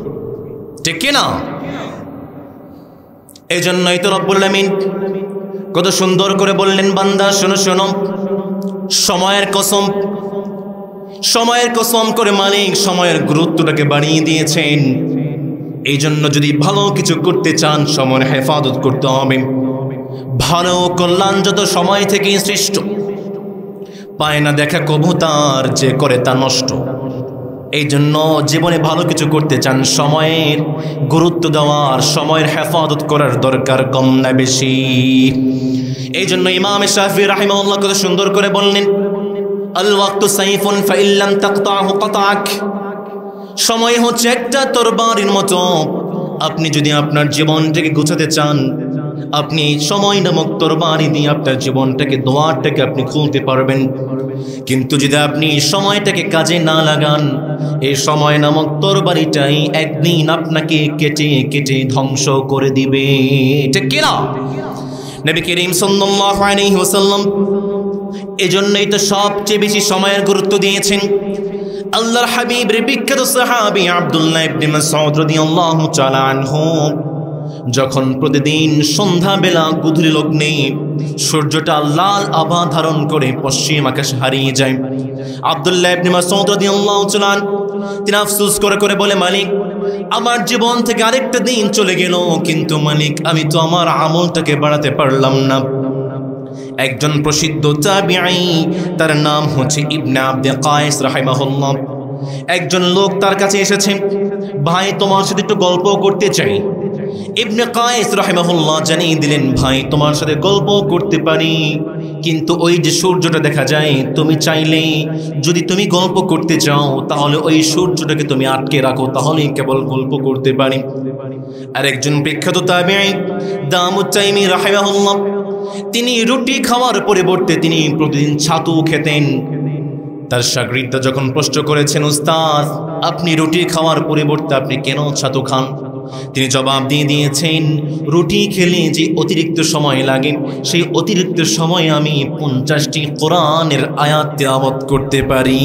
ঠিক কিনা? এই জন্যই তো রব্বুল আমিন কত সুন্দর করে বললেন, বান্দা শোনো শোনো, সময়ের কসম, সময়ের কসম করে মালিক সময়ের গুরুত্বটাকে বাড়িয়ে দিয়েছেন। এই জন্য যদি ভালো কিছু করতে চান সময়ের হেফাজত করতে হবে। ভালো কল্যাণ যত সময় থেকে সৃষ্ট, পায় না দেখা কবুতর যে করে তা নষ্ট। এই জন্য জীবনে ভালো কিছু করতে চান সময়ের গুরুত্ব দেওয়ার, সময়ের হেফাজত করার দরকার কম না বেশি। এই জন্য ইমাম শাফি রাহিমাহুল্লাহ কত সুন্দর করে বললেন, আল ওয়াক্তু সাইফুন ফাইল্লাম তাকতাহু কাতাক। সময় হচ্ছে একটা তরবারির মতো, আপনি যদি আপনার জীবনটাকে গোছাতে চান, আপনি সময় নামক তরবারি দিয়ে আপনার জীবনটাকে, দোয়ারটাকে আপনি খুলতে পারবেন। কিন্তু যদি আপনি সময়টাকে কাজে না লাগান, এই সময় নামক তরবারিটাই একদিন আপনাকে কেটে কেটে ধ্বংস করে দিবে, ঠিক কিনা? নবী করিম সাল্লাল্লাহু আলাইহি ওয়াসাল্লাম এজন্যই তো সবচেয়ে বেশি সময়ের গুরুত্ব দিয়েছেন। আল্লাহর হাবিবের বিখ্যাত সাহাবী আব্দুল্লাহ ইবনে মাসউদ রাদিয়াল্লাহু তাআলা আনহু যখন প্রতিদিন সন্ধ্যাবেলা গধূলি লগ্নে সূর্যটা লাল আভা ধারণ করে পশ্চিম আকাশে হারিয়ে যায়, আব্দুল্লাহ ইবনে মাসউদ রাদিয়াল্লাহু তাআলা তিনি আফসোস করে করে বলে, মালিক আমার জীবন থেকে আরেকটা দিন চলে গেল, কিন্তু মালিক আমি তো আমার আমলটাকে বাড়াতে পারলাম না। একজন প্রসিদ্ধ তাবিঈ, তার নাম হচ্ছে ইবনে আব্দে কায়েস রাহিমাহুল্লাহ, একজন লোক তার কাছে এসেছে, ভাই তোমার সাথে একটু গল্প করতে চাই। ইবনে কায়েস রাহিমাহুল্লাহ জানিয়ে দিলেন, ভাই তোমার সাথে গল্প করতে পারি, কিন্তু ওই যে সূর্যটা দেখা যায়, তুমি চাইলে যদি তুমি গল্প করতে চাও তাহলে ওই সূর্যটাকে তুমি আটকে রাখো, তাহলেই কেবল গল্প করতে পারি। আর একজন বিখ্যাত তাবিঈ দামুত তাইমি রাহিমাহুল্লাহ, তিনি রুটি খাওয়ার পরিবর্তে তিনি প্রতিদিন ছাতু খেতেন। তার শাগির্দরা যখন প্রশ্ন করেছেন, উস্তাদ আপনি রুটি খাওয়ার পরিবর্তে আপনি কেন ছাতু খান? তিনি জবাব দিয়ে দিয়েছেন, রুটি খেলে যে অতিরিক্ত সময় লাগে, সেই অতিরিক্ত সময় আমি 50টি কোরআনের আয়াত তিলাওয়াত করতে পারি।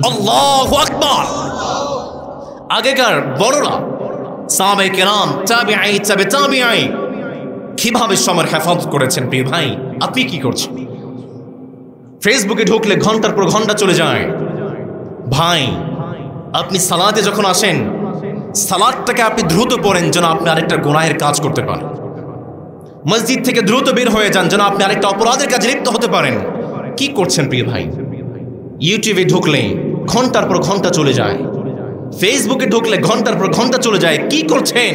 আল্লাহু আকবার! আগেকার বড়রা সাহাবায়ে কেরাম, তাবিঈ, তাবিঈ কিভাবে সময়ের হেফাজত করেছেন? প্রিয় ভাই, আপনি কি করছেন? ফেসবুকে ঢুকলে ঘন্টার পর ঘন্টা চলে যায়। ভাই আপনি সালাতে যখন আসেন, সালাতটাকে আপনি দ্রুত পড়েন যেন আপনি আরেকটা গুনাহের কাজ করতে পারেন। মসজিদ থেকে দ্রুত বের হয়ে যান যেন আপনি আরেকটা অপরাধের কাজে লিপ্ত হতে পারেন। কি করছেন প্রিয় ভাই? ইউটিউবে ঢুকলে ঘন্টার পর ঘন্টা চলে যায়, ফেসবুকে ঢুকলে ঘন্টার পর ঘন্টা চলে যায়। কি করছেন?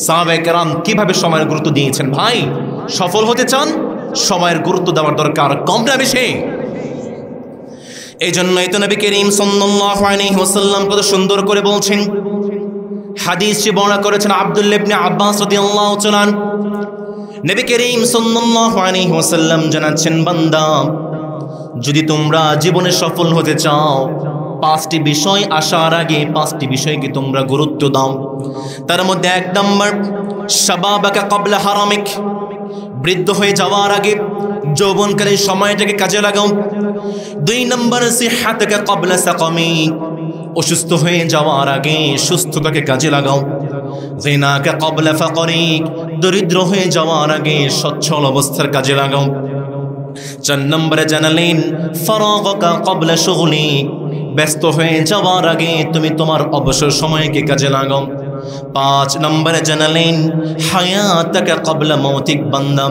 সাহাবায়ে কেরাম কিভাবে সময়ের গুরুত্ব দিয়েছেন? ভাই সফল হতে চান, সময়ের গুরুত্ব দেওয়ার দরকার কম না বেশি। এই জন্যই তো নবী করিম সাল্লাল্লাহু আলাইহি ওয়াসাল্লাম কত সুন্দর করে বলছেন, হাদিসটি বর্ণনা করেছেন আব্দুল্লাহ ইবনে আব্বাস রাদিয়াল্লাহু তাআলা। নবী করিম সাল্লাল্লাহু আলাইহি ওয়াসাল্লাম জানাচ্ছেন, বান্দা যদি তোমরা জীবনে সফল হতে চাও, 5টি বিষয় আসার আগে 5টি বিষয়কে তোমরা গুরুত্ব দাও। তার মধ্যে 1 নম্বর, শাবাবাকা ক্বাবলা হারামিক, বৃদ্ধ হয়ে যাওয়ার আগে যৌবনকালীন সময়টাকে কাজে লাগাও। 2 নম্বর, সিহহাতাকা ক্বাবলা সাকামিক, অসুস্থ হয়ে যাওয়ার আগে সুস্থতাকে কাজে লাগাও। যিনাকা ক্বাবলা ফাকরিক, দরিদ্র হয়ে যাওয়ার আগে সচ্ছল অবস্থার কাজে লাগাও। 4 নম্বরে জানালেন, ফারাগাকা ক্বাবলা শুগলিক, ব্যস্ত হয়ে যাওয়ার আগে তুমি তোমার অবসর সময়কে কাজে লাগাও। 5 নম্বরে জানালেন, হায়াতাকা ক্বাবলা মাউতিক, বান্দা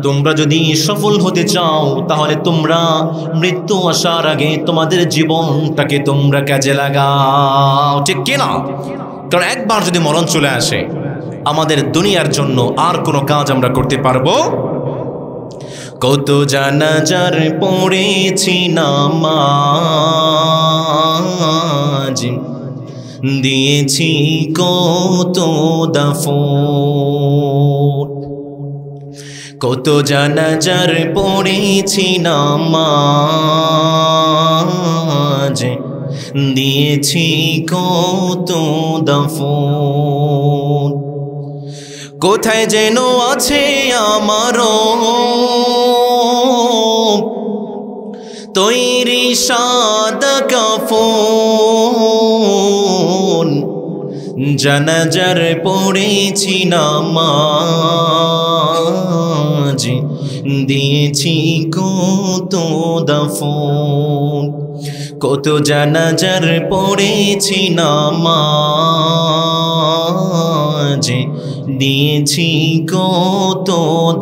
তোমরা যদি সফল হতে চাও তাহলে তোমরা মৃত্যু আসার আগে তোমাদের জীবনটাকে তোমরা কাজে লাগাও, ঠিক কিনা? কারণ একবার যদি মরণ চলে আসে, আমাদের দুনিয়ার জন্য আর কোনো কাজ আমরা করতে পারবো? কত জানাজার পড়েছি নামাজ, দিয়েছি কত দাফন, কত জানাজার পড়েছি নামাজ, দিয়েছি কত দাফন, কোথায় যেন আছে আমার তৈরি সাদা কাফন, জানাজার পড়েছি নামাজ, দিয়েছি কত দাফন। কত জানাজার পড়েছি নামাজ, দিয়েছি কত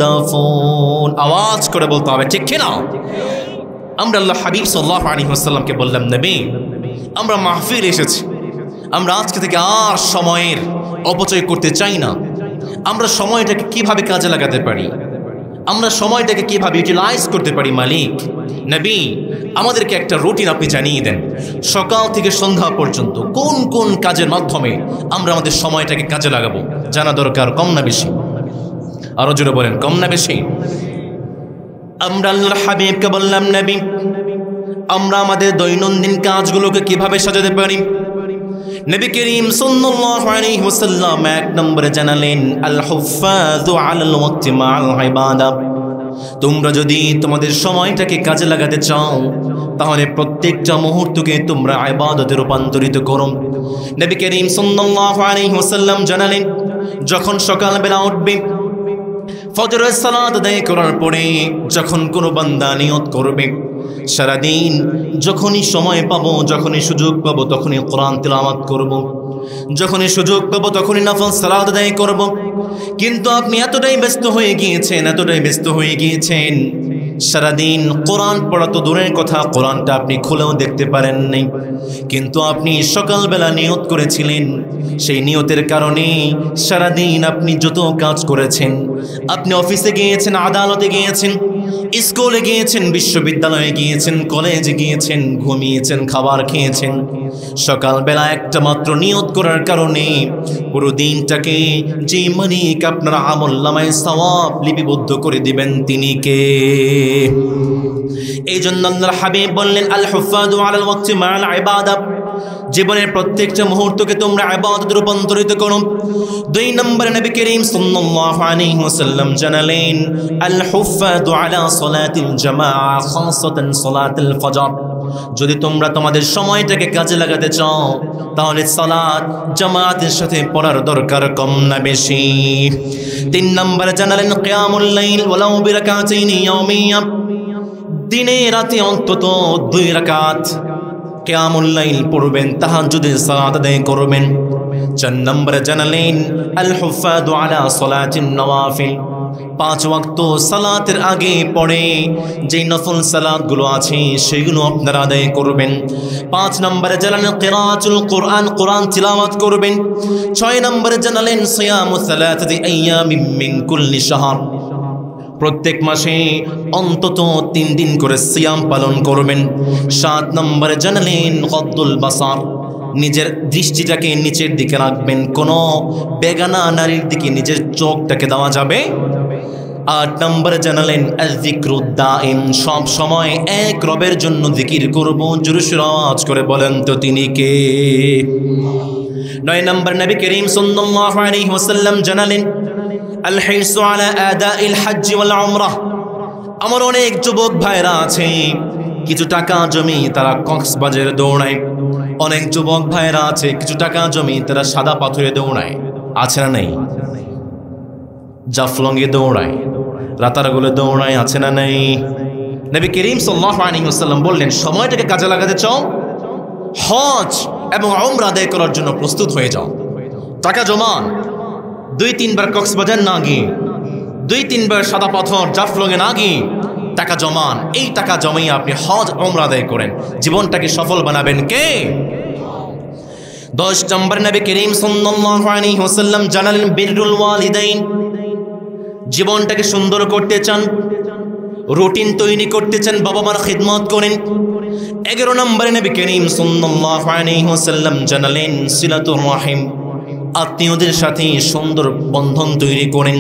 দাফন। আওয়াজ করে বলতে হবে, ঠিক কিনা? আমরা আল্লাহ হাবিব সাল্লাল্লাহু আলাইহি ওয়াসাল্লামকে বললাম, নবী আমরা মাহফিল এসেছি, আমরা আজকে থেকে আর সময়ের অপচয় করতে চাই না। আমরা সময়টাকে কিভাবে কাজে লাগাতে পারি, আমরা সময়টাকে কিভাবে ইউটিলাইজ করতে পারি। মালিক, নবী আমাদেরকে একটা রুটিন আপনি জানিয়ে দেন, সকাল থেকে সন্ধ্যা পর্যন্ত কোন কোন কাজের মাধ্যমে আমরা আমাদের সময়টাকে কাজে লাগাবো। জানা দরকার, কম না বেশি? আরো জোরে বলেন, কম না বেশি? আমরা আল্লাহর হাবিবকে বললাম, নবী আমরা আমাদের দৈনন্দিন কাজগুলোকে কিভাবে সাজাতে পারি। নবী করিম সাল্লাল্লাহু আলাইহি ওয়াসাল্লাম এক নম্বরে জানালেন, আল হুফাযু আলাল ওয়াক্তি মাআল ইবাদা। তোমরা যদি তোমাদের সময়টাকে কাজে লাগাতে চাও, তাহলে প্রত্যেকটা মুহূর্তকে তোমরা ইবাদতে রূপান্তরিত করো। নবী করিম সাল্লাল্লাহু আলাইহি ওয়াসাল্লাম জানালেন, যখন সকালবেলা উঠবে, ফজরের সালাত আদায় করার পরে যখন কোনো বান্দা নিয়ত করবে, সারাদিন যখনই সময় পাবো, যখনই সুযোগ পাবো, তখনই কোরআন তিলাওয়াত করব, যখনই সুযোগ পাবো তখনই নফল সালাত আদায় করব। কিন্তু আপনি এতটাই ব্যস্ত হয়ে গিয়েছেন, সারাদিন কোরআন পড়া তো দূরের কথা, কোরআনটা আপনি খুলেও দেখতে পারেন নাই। কিন্তু আপনি সকালবেলা নিয়ত করেছিলেন, সেই নিয়তের কারণে সারাদিন আপনি যত কাজ করেছেন, আপনি অফিসে গিয়েছেন, আদালতে গিয়েছেন, স্কুলে গিয়েছেন, বিশ্ববিদ্যালয়ে গিয়েছেন, কলেজে গিয়েছেন, ঘুমিয়েছেন, খাবার খেয়েছেন, সকালবেলা একটা মাত্র নিয়ত করার কারণে পুরো দিনটাকে যে মালিক আপনার আমলনামায় সওয়াব লিপিবদ্ধ করে দিবেন, তিনি কে? এই জন্য আল্লাহর হাবিব বললেন, আল হুফাযু আলাল ওয়াক্তি মাআল ইবাদা। জীবনের প্রত্যেকটা মুহূর্তকে তোমরা ইবাদতে রূপান্তরিত করো। দুই নম্বরে নবী করিম সাল্লাল্লাহু আলাইহি ওয়াসাল্লাম জানালেন, আল হুফাযু আলা সালাতিল জামাআ খাসাতান সালাতুল ফজর। যদি তোমরা তোমাদের সময়টাকে কাজে লাগাতে চাও, তাহলে সালাত জামাতের সাথে পড়ার দরকার, কম না বেশি? তিন নম্বরে জানালেন, কিয়ামুল লাইল ওয়ালাউ বিরাকাতাইনি ইয়াওমিয়া। দিনে রাতে অন্তত 2 রাকাত কিয়ামুল লাইল পড়বেন, তাহাজ্জুদের সালাত আদায় করবেন। 4 নম্বরে জানালেন, আল হুফাযু আলা সালাতিন নওয়াফিল। 5 ওয়াক্ত সালাতের আগে পড়ে যেই নফল সালাতগুলো আছে সেগুলো আপনারা আদায় করবেন। 5 নম্বরে জানালেন, কিরাআতুল কুরআন, কোরআন তিলাওয়াত করবেন। 6 নম্বরে জানালেন, সিয়ামু 3 আইয়ামিন মিন কুল্লি শাহর। প্রত্যেক মাসে অন্তত 3 দিন করে সিয়াম পালন করবেন। 7 নম্বরে জানালেন, গদ্দুল বাসার, নিজের দৃষ্টিটাকে নিচের দিকে রাখবেন, কোনো বেগানা নারীর দিকে নিজের চোখটাকে দেওয়া যাবে। 8 নম্বরে জানালেন, আয-যিকরুদ দাইম, সব সময় এক রবের জন্য জিকির করব। জোরে সোরে আওয়াজ করে বলেন তো, তিনি কে? 9 নম্বর নবী করিম সাল্লাল্লাহু আলাইহি ওয়াসাল্লাম জানালেন, আল হিরসু আলা আদাইল হজ্জ ওয়াল উমরাহ। আমার অনেক যুবক ভাইরা আছে, কিছু টাকা জমি তারা কক্সবাজারে দৌড়ায়। অনেক যুবক ভাইরা আছে, কিছু টাকা জমি তারা সাদা পাথরে দৌড়ায়, আছে না নেই? জাফলংয়ে দৌড়ায়, রাতারগুলে দৌড়ায়, আছে না নেই? নবী করিম সাল্লাল্লাহু আলাইহি ওয়াসাল্লাম বললেন, সময়টাকে কাজে লাগাতে চাও, হজ এবং উমরা আদায় করার জন্য প্রস্তুত হয়ে যাও। টাকা জমান, 2-3 বার কক্সবাজার না গিয়ে, 2-3 বার সাদা পাথর জাফলংয়ে না গিয়ে টাকা জমান। এই টাকা জমিয়ে আপনি হজ উমরা আদায় করেন, জীবনটাকে সফল বানাবেন কে? 10 নম্বর নবী করিম সাল্লাল্লাহু আলাইহি ওয়াসাল্লাম জানালেন, বিররুল ওয়ালিদাইন। জীবনটাকে সুন্দর করতে চান, রুটিন তৈরি করতে চান, বাবা মার খিদমত করেন। 11 নম্বরে নবী করিম সাল্লাল্লাহু আলাইহি ওয়াসাল্লাম জানালেন, সিলাতুর রাহিম, আত্মীয়দের সাথে সুন্দর বন্ধন তৈরি করেন।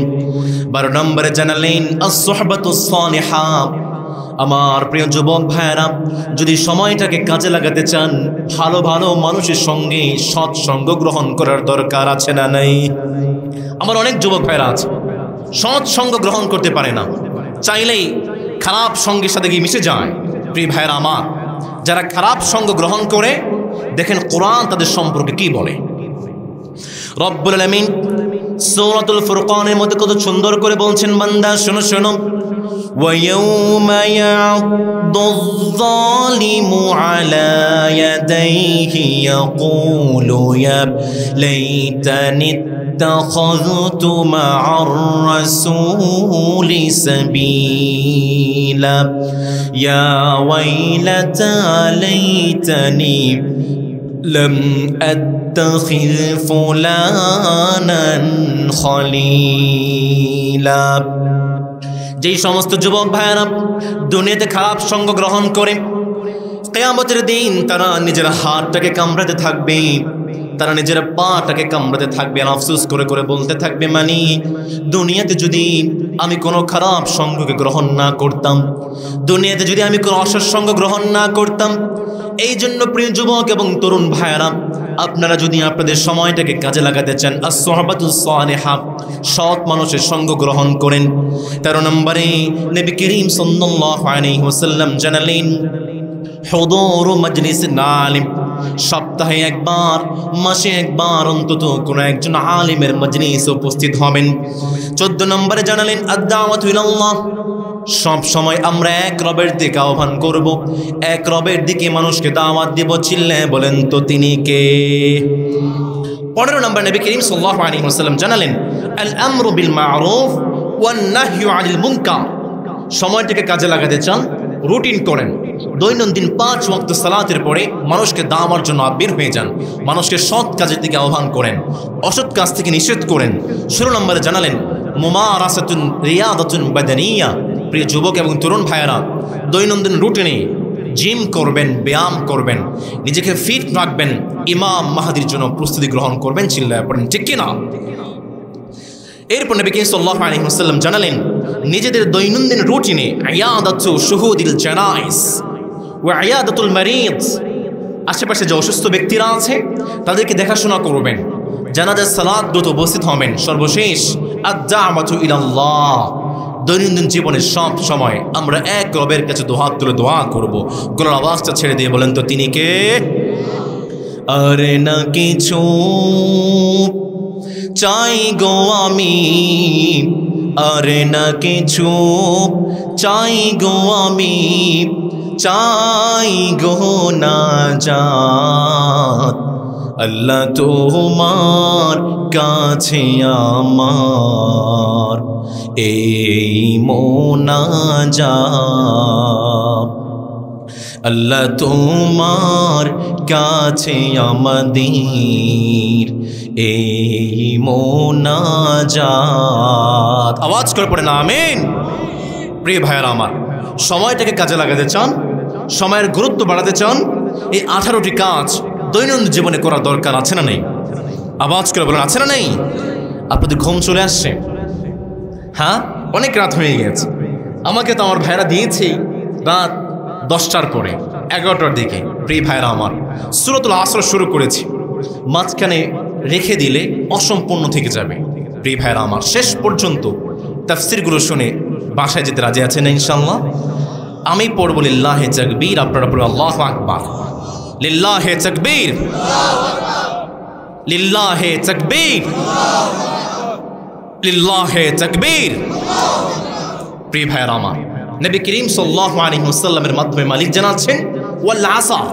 12 নম্বরে জানালেন, আস-সুহবাতুস সালিহা। আমার প্রিয় যুবক ভাইরা, যদি সময়টাকে কাজে লাগাতে চান, ভালো ভালো মানুষের সঙ্গে সৎসঙ্গ গ্রহণ করার দরকার, আছে না নাই? আমার অনেক যুবক ভাইরা আছে সৎ সঙ্গ গ্রহণ করতে পারে না, চাইলেই খারাপ সঙ্গের সাথে গিয়ে মিশে যায়। প্রিয় ভাইরা আমার, যারা খারাপ সঙ্গ গ্রহণ করে দেখেন কোরআন তাদের সম্পর্কে কি বলে। রব্বুল আলামিন সূরাতুল ফুরকানের মধ্যে কত সুন্দর করে বলছেন, বান্দা শোনো শোনো, ওয়ায়াউমা ইয়াদুয-যালিমু আলা ইয়াদাইহি ইয়াকুলু ইয়া লাইতানি ইত্তাখাযতু মা'আর রাসূলি সাবীলা ইয়া ওয়াইলাতা লাইতানি لم أتخذ فلانا خليلا। যেই সমস্ত যুবক ভাইরা দুনিয়াতে খারাপ সঙ্গ গ্রহণ করে কিয়ামতের দিন তারা নিজের হাতটাকে কামড়াতে থাকবে, তারা নিজের পাটাকে কামড়াতে থাকবে, আর আফসোস করে করে বলতে থাকবে, মানে দুনিয়াতে যদি আমি কোনো খারাপ সঙ্গকে গ্রহণ না করতাম, দুনিয়াতে যদি আমি কোনো অসৎ সঙ্গ গ্রহণ না করতাম। এই জন্য প্রিয় যুবক এবং তরুণ ভাইয়েরা, আপনারা যদি আপনাদের সময়টাকে কাজে লাগাতে চান, as-সুহবাতুস সালিহা, সৎ মানুষের সঙ্গ গ্রহণ করেন। 13 নম্বরে নবী করিম সাল্লাল্লাহু আলাইহি ওয়াসাল্লাম জানালেন, হুদুর মাজলিস আলিম, সপ্তাহে একবার, মাসে একবার অন্তত কোনো একজন আলিমের মজলিসে উপস্থিত হবেন। 14 নম্বরে জানালেন, আদ-দাওয়াতু ইলাল্লাহ, সব সময় আমরা এক রবের দিকে আহ্বান করব, এক রবের দিকে মানুষকে দাওয়াত দিব। চিল্লে বলেন তো তিনি কে? 15 নম্বর নবী করিম সাল্লাল্লাহু আলাইহি ওয়াসাল্লাম জানালেন, আল আমরু বিল মা'রুফ ওয়ান নাহয়ু আনিল মুনকার। সময়টাকে কাজে লাগাতে চান, রুটিন করেন, দৈনন্দিন 5 ওয়াক্ত সালাতের পরে মানুষকে দাওয়ার জন্য বের হয়ে যান, মানুষকে সৎ কাজের দিকে আহ্বান করেন, অসৎ কাজ থেকে নিষেধ করেন। 16 নম্বরে জানালেন, মুমারাসাতুন রিয়াদাতুন বাদানিয়া। প্রিয় যুবক এবং তরুণ ভাইয়েরা, দৈনন্দিন রুটিনে জিম করবেন, ব্যায়াম করবেন, নিজেকে ফিট রাখবেন, ইমাম মাহাদির জন্য প্রস্তুতি গ্রহণ করবেন। চিল্লায় পড়েন ঠিক কিনা? এরপর নবী সাল্লাল্লাহু আলাইহি ওয়াসাল্লাম জানালেন, নিজেদের দৈনন্দিন রুটিনে ইয়াদাতু শুহুদিল জানাইজ ওয়া ইয়াদাতুল মারিদ, আশেপাশে যে অসুস্থ ব্যক্তিরা আছে তাদেরকে দেখাশোনা করবেন, জানাজার সালাত দ্রুত উপস্থিত হবেন। সর্বশেষ আদ-দাওয়াতু ইলাল্লাহ, দৈনন্দিন জীবনের সব সময় আমরা এক রবের কাছে দুহাত তুলে দোয়া করব। গলার আওয়াজটা ছেড়ে দিয়ে বলেন তো তিনি কে? আরে না কিছু চাই গো আমি, আরে না কিছু চাই গো আমি, চাই গো নাজাত, আল্লাহ তোমার কাছে আমার এই মোনাজাত, আল্লাহ তোমার কাছে আমাদের এই মোনাজাত। আওয়াজ করে পড়ে না আমিন। প্রিয় ভাইয়েরা আমার, সময়টাকে কাজে লাগাতে চান, সময়ের গুরুত্ব বাড়াতে চান, এই 18টি কাজ দৈনন্দিন জীবনে করার দরকার আছে না নেই? আওয়াজ করে বলেন আছে না নেই? আপনাদের ঘুম চলে আসছে? হ্যাঁ, অনেক রাত হয়ে গেছে। আমাকে তো আমার ভাইরা দিয়েছে রাত 10টার পরে, 11টার দিকে। প্রিয় ভাইরা আমার, সূরাতুল আসর শুরু করেছি, মাঝখানে রেখে দিলে অসম্পূর্ণ থেকে যাবে। প্রিয় ভাইরা আমার, শেষ পর্যন্ত তাফসীরগুলো শুনে বাসায় যেতে রাজি আছেন না ইনশাআল্লাহ? আমি পড়ব লিল্লাহি তাকবীর, আপনারা পড়বেন আল্লাহু আকবার। লিল্লাহি তাকবীর, লিল্লাহি তাকবীর, লিল্লাহি তাকবীর। প্রিয় ভাইরা আমার, নবী করিম সাল্লাল্লাহু আলাইহি ওয়াসাল্লামের মাধ্যমে মালিক জানাচ্ছেন, ওয়াল আসর,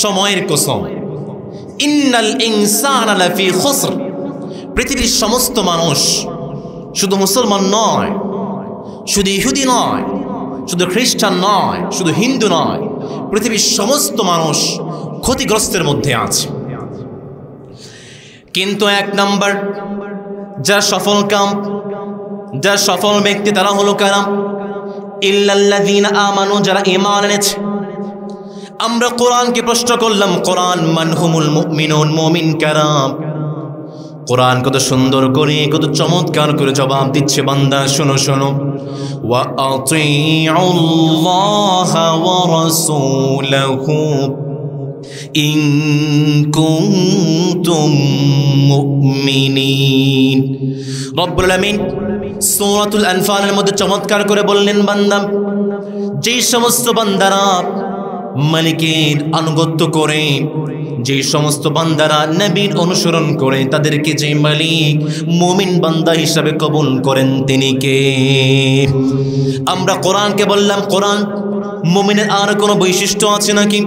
সময়ের কসম, ইন্নাল ইনসানা লাফি খুসর। পৃথিবীর সমস্ত মানুষ, শুধু মুসলমান নয়, শুধু ইহুদি নয়, শুধু খ্রিস্টান নয়, শুধু হিন্দু নয়, পৃথিবীর সমস্ত মানুষ ক্ষতিগ্রস্তের মধ্যে আছে। কিন্তু 1 নম্বর যারা সফল কাম, যারা সফল ব্যক্তি তারা হলো কারা? ইল্লাল্লাযীনা আমানু, যারা ঈমান এনেছে। আমরা কোরআনকে প্রশ্ন করলাম, কোরআন মানহুমুল মুমিনুন, মুমিন কারা? কোরআন কত সুন্দর করে, কত চমৎকার করে জবাব দিচ্ছে, বান্দা শোনো শোনো, ওয়া আতিউল্লাহা ওয়া রাসূলাহু, ইন কুনতুম মুমিনিন। রব্বুল আলামিন সূরাতুল আনফালের মধ্যে চমৎকার করে বললেন, বান্দা, যে সমস্ত বান্দারা মালিকের আনুগত্য করে, যে সমস্ত বান্দারা নবীর অনুসরণ করে, তাদেরকে যে মালিক মুমিন বান্দা হিসাবে কবুল করেন তিনি কে? আমরা কোরআনকে বললাম, কোরআন মুমিনের আর কোনো বৈশিষ্ট্য আছে নাকি?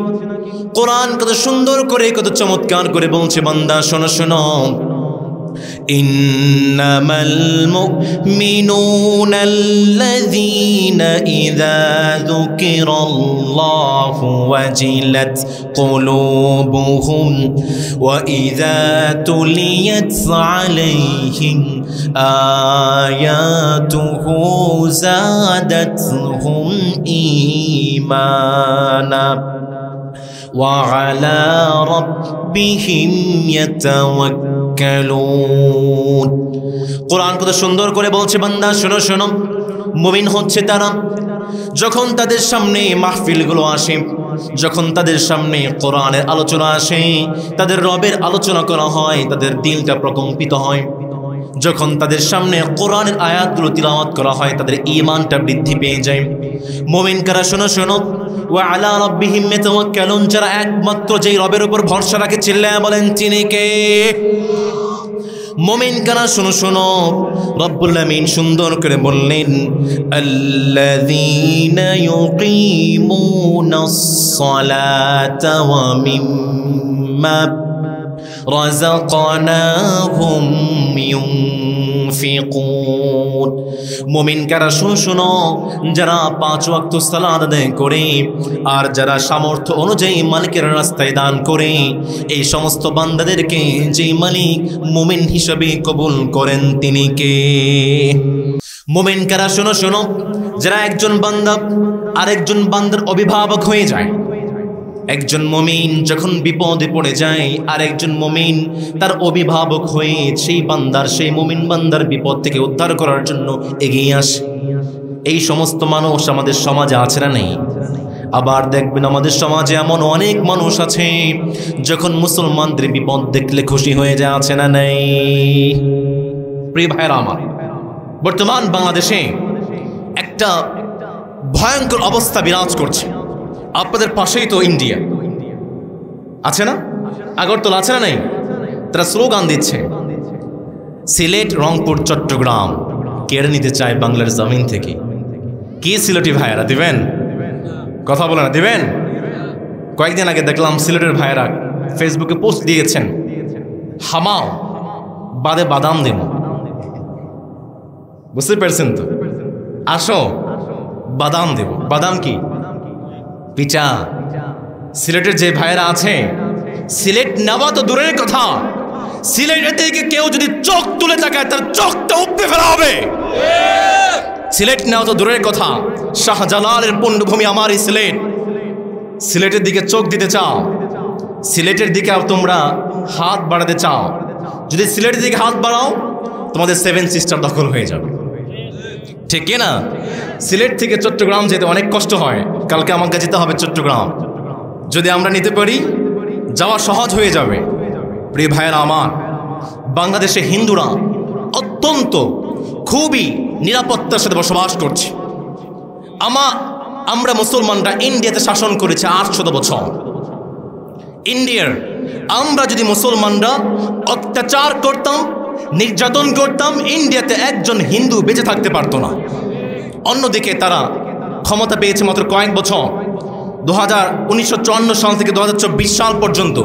কোরআন কত সুন্দর করে, কত চমৎকার করে বলছে, বান্দা শোনো শোনো, ইন্নামাল মুমিনুনা আল্লাযীনা ইযা যুকিরাল্লাহু ওয়াজিলাত কুলুবুহুম ওয়া ইযা তুলিয়াত আলাইহিম আয়াতুহু যাদাতহুম ঈমানা ওয়া আলা রাব্বিহিম ইয়াতাওয়াক্কালুন। কোরআন কত সুন্দর করে বলছে, বান্দা শোনো শোনো, মুমিন হচ্ছে তারা যখন তাদের সামনে মাহফিলগুলো আসে, যখন তাদের সামনে কোরআনের আলোচনা আসে, তাদের রবের আলোচনা করা হয়, তাদের দিলটা প্রকম্পিত হয়। যখন তাদের সামনে কোরআনের আয়াতগুলো তিলাওয়াত করা হয়, তাদের ঈমানটা বৃদ্ধি পেয়ে যায়। মুমিন কারা? শোনো শোনো, ওয়া আলা রাব্বিহিম ইয়াতাওয়াক্কালুন, যারা একমাত্র যেই রবের উপর ভরসা রাখে, চিল্লায়া বলেন তিনি কে? মুমিন কারা? শোনো শোনো, রব্বুল আমিন সুন্দর করে বললেন, আল্লাযীনা ইউকিমুনাস সালাতা ওয়া মিম্মা রাযাকনাহুম ইউনফিকুন। মুমিন কারা? শোনো শোনো, যারা 5 ওয়াক্ত সালাত আদায় করে আর যারা সামর্থ্য অনুযায়ী মালিকের রাস্তায় দান করে, এই সমস্ত বান্দাদেরকে যেই মালিক মুমিন হিসাবে কবুল করেন তিনি কে? মুমিন কারা? শোনো শোনো, যারা একজন বান্দা আরেকজন বান্দার অভিভাবক হয়ে যায়। একজন মুমিন যখন বিপদে পড়ে যায়, আর একজন মুমিন তার অভিভাবক হয়ে সেই বান্দার, সেই মুমিন বান্দার বিপদ থেকে উদ্ধার করার জন্য এগিয়ে আসে। এই সমস্ত মানুষ আমাদের সমাজে আছে না নেই? আবার দেখবেন আমাদের সমাজে এমন অনেক মানুষ আছে, যখন মুসলমানদের বিপদ দেখলে খুশি হয়ে যায়, আছে না নেই? প্রিয় ভাইরা আমার, বর্তমান বাংলাদেশে একটা ভয়ঙ্কর অবস্থা বিরাজ করছে। আপনাদের পাশেই তো ইন্ডিয়া আছে না, আগরতলা আছে না নেই? তারা স্লোগান দিচ্ছে, সিলেট, রংপুর, চট্টগ্রাম কেড়ে নিতে চায় বাংলার জমিন থেকে। কি সিলেটি ভাইয়েরা দিবেন? কথা বলে না, দিবেন? কয়েকদিন আগে দেখলাম সিলেটের ভাইয়েরা ফেসবুকে পোস্ট দিয়েছেন, হামাও বাদে বাদাম দেব। বুঝতে পারছেন তো? আসো বাদাম দেব। বাদাম কি? পিচা। সিলেটের যে ভাইয়েরা আছে, সিলেট নেওয়া তো দূরের কথা, সিলেটের দিকে কেউ যদি চোখ তুলে তাকায় তার চোখটা উপড়ে ফেলা হবে। সিলেট নেওয়া তো দূরের কথা, শাহজালালের পুণ্যভূমি আমার এই সিলেট। সিলেটের দিকে চোখ দিতে চাও, সিলেটের দিকে তোমরা হাত বাড়াতে চাও, যদি সিলেটের দিকে হাত বাড়াও তোমাদের 7 সিস্টার দখল হয়ে যাবে, ঠিক কি না? সিলেট থেকে চট্টগ্রাম যেতে অনেক কষ্ট হয়। কালকে আমাকে যেতে হবে চট্টগ্রাম, যদি আমরা নিতে পারি যাওয়া সহজ হয়ে যাবে। প্রিয় ভাইয়েরা আমার, বাংলাদেশে হিন্দুরা অত্যন্ত খুবই নিরাপত্তার সাথে বসবাস করছে। আমরা মুসলমানরা ইন্ডিয়াতে শাসন করেছে 800 বছর। ইন্ডিয়ার আমরা যদি মুসলমানরা অত্যাচার করতাম, নির্যাতন করতাম, ইন্ডিয়াতে একজন হিন্দু বেঁচে থাকতে পারত না। অন্যদিকে তারা ক্ষমতা পেয়েছে মাত্র কয়েক বছর। 1954 সাল থেকে 2024 সাল পর্যন্ত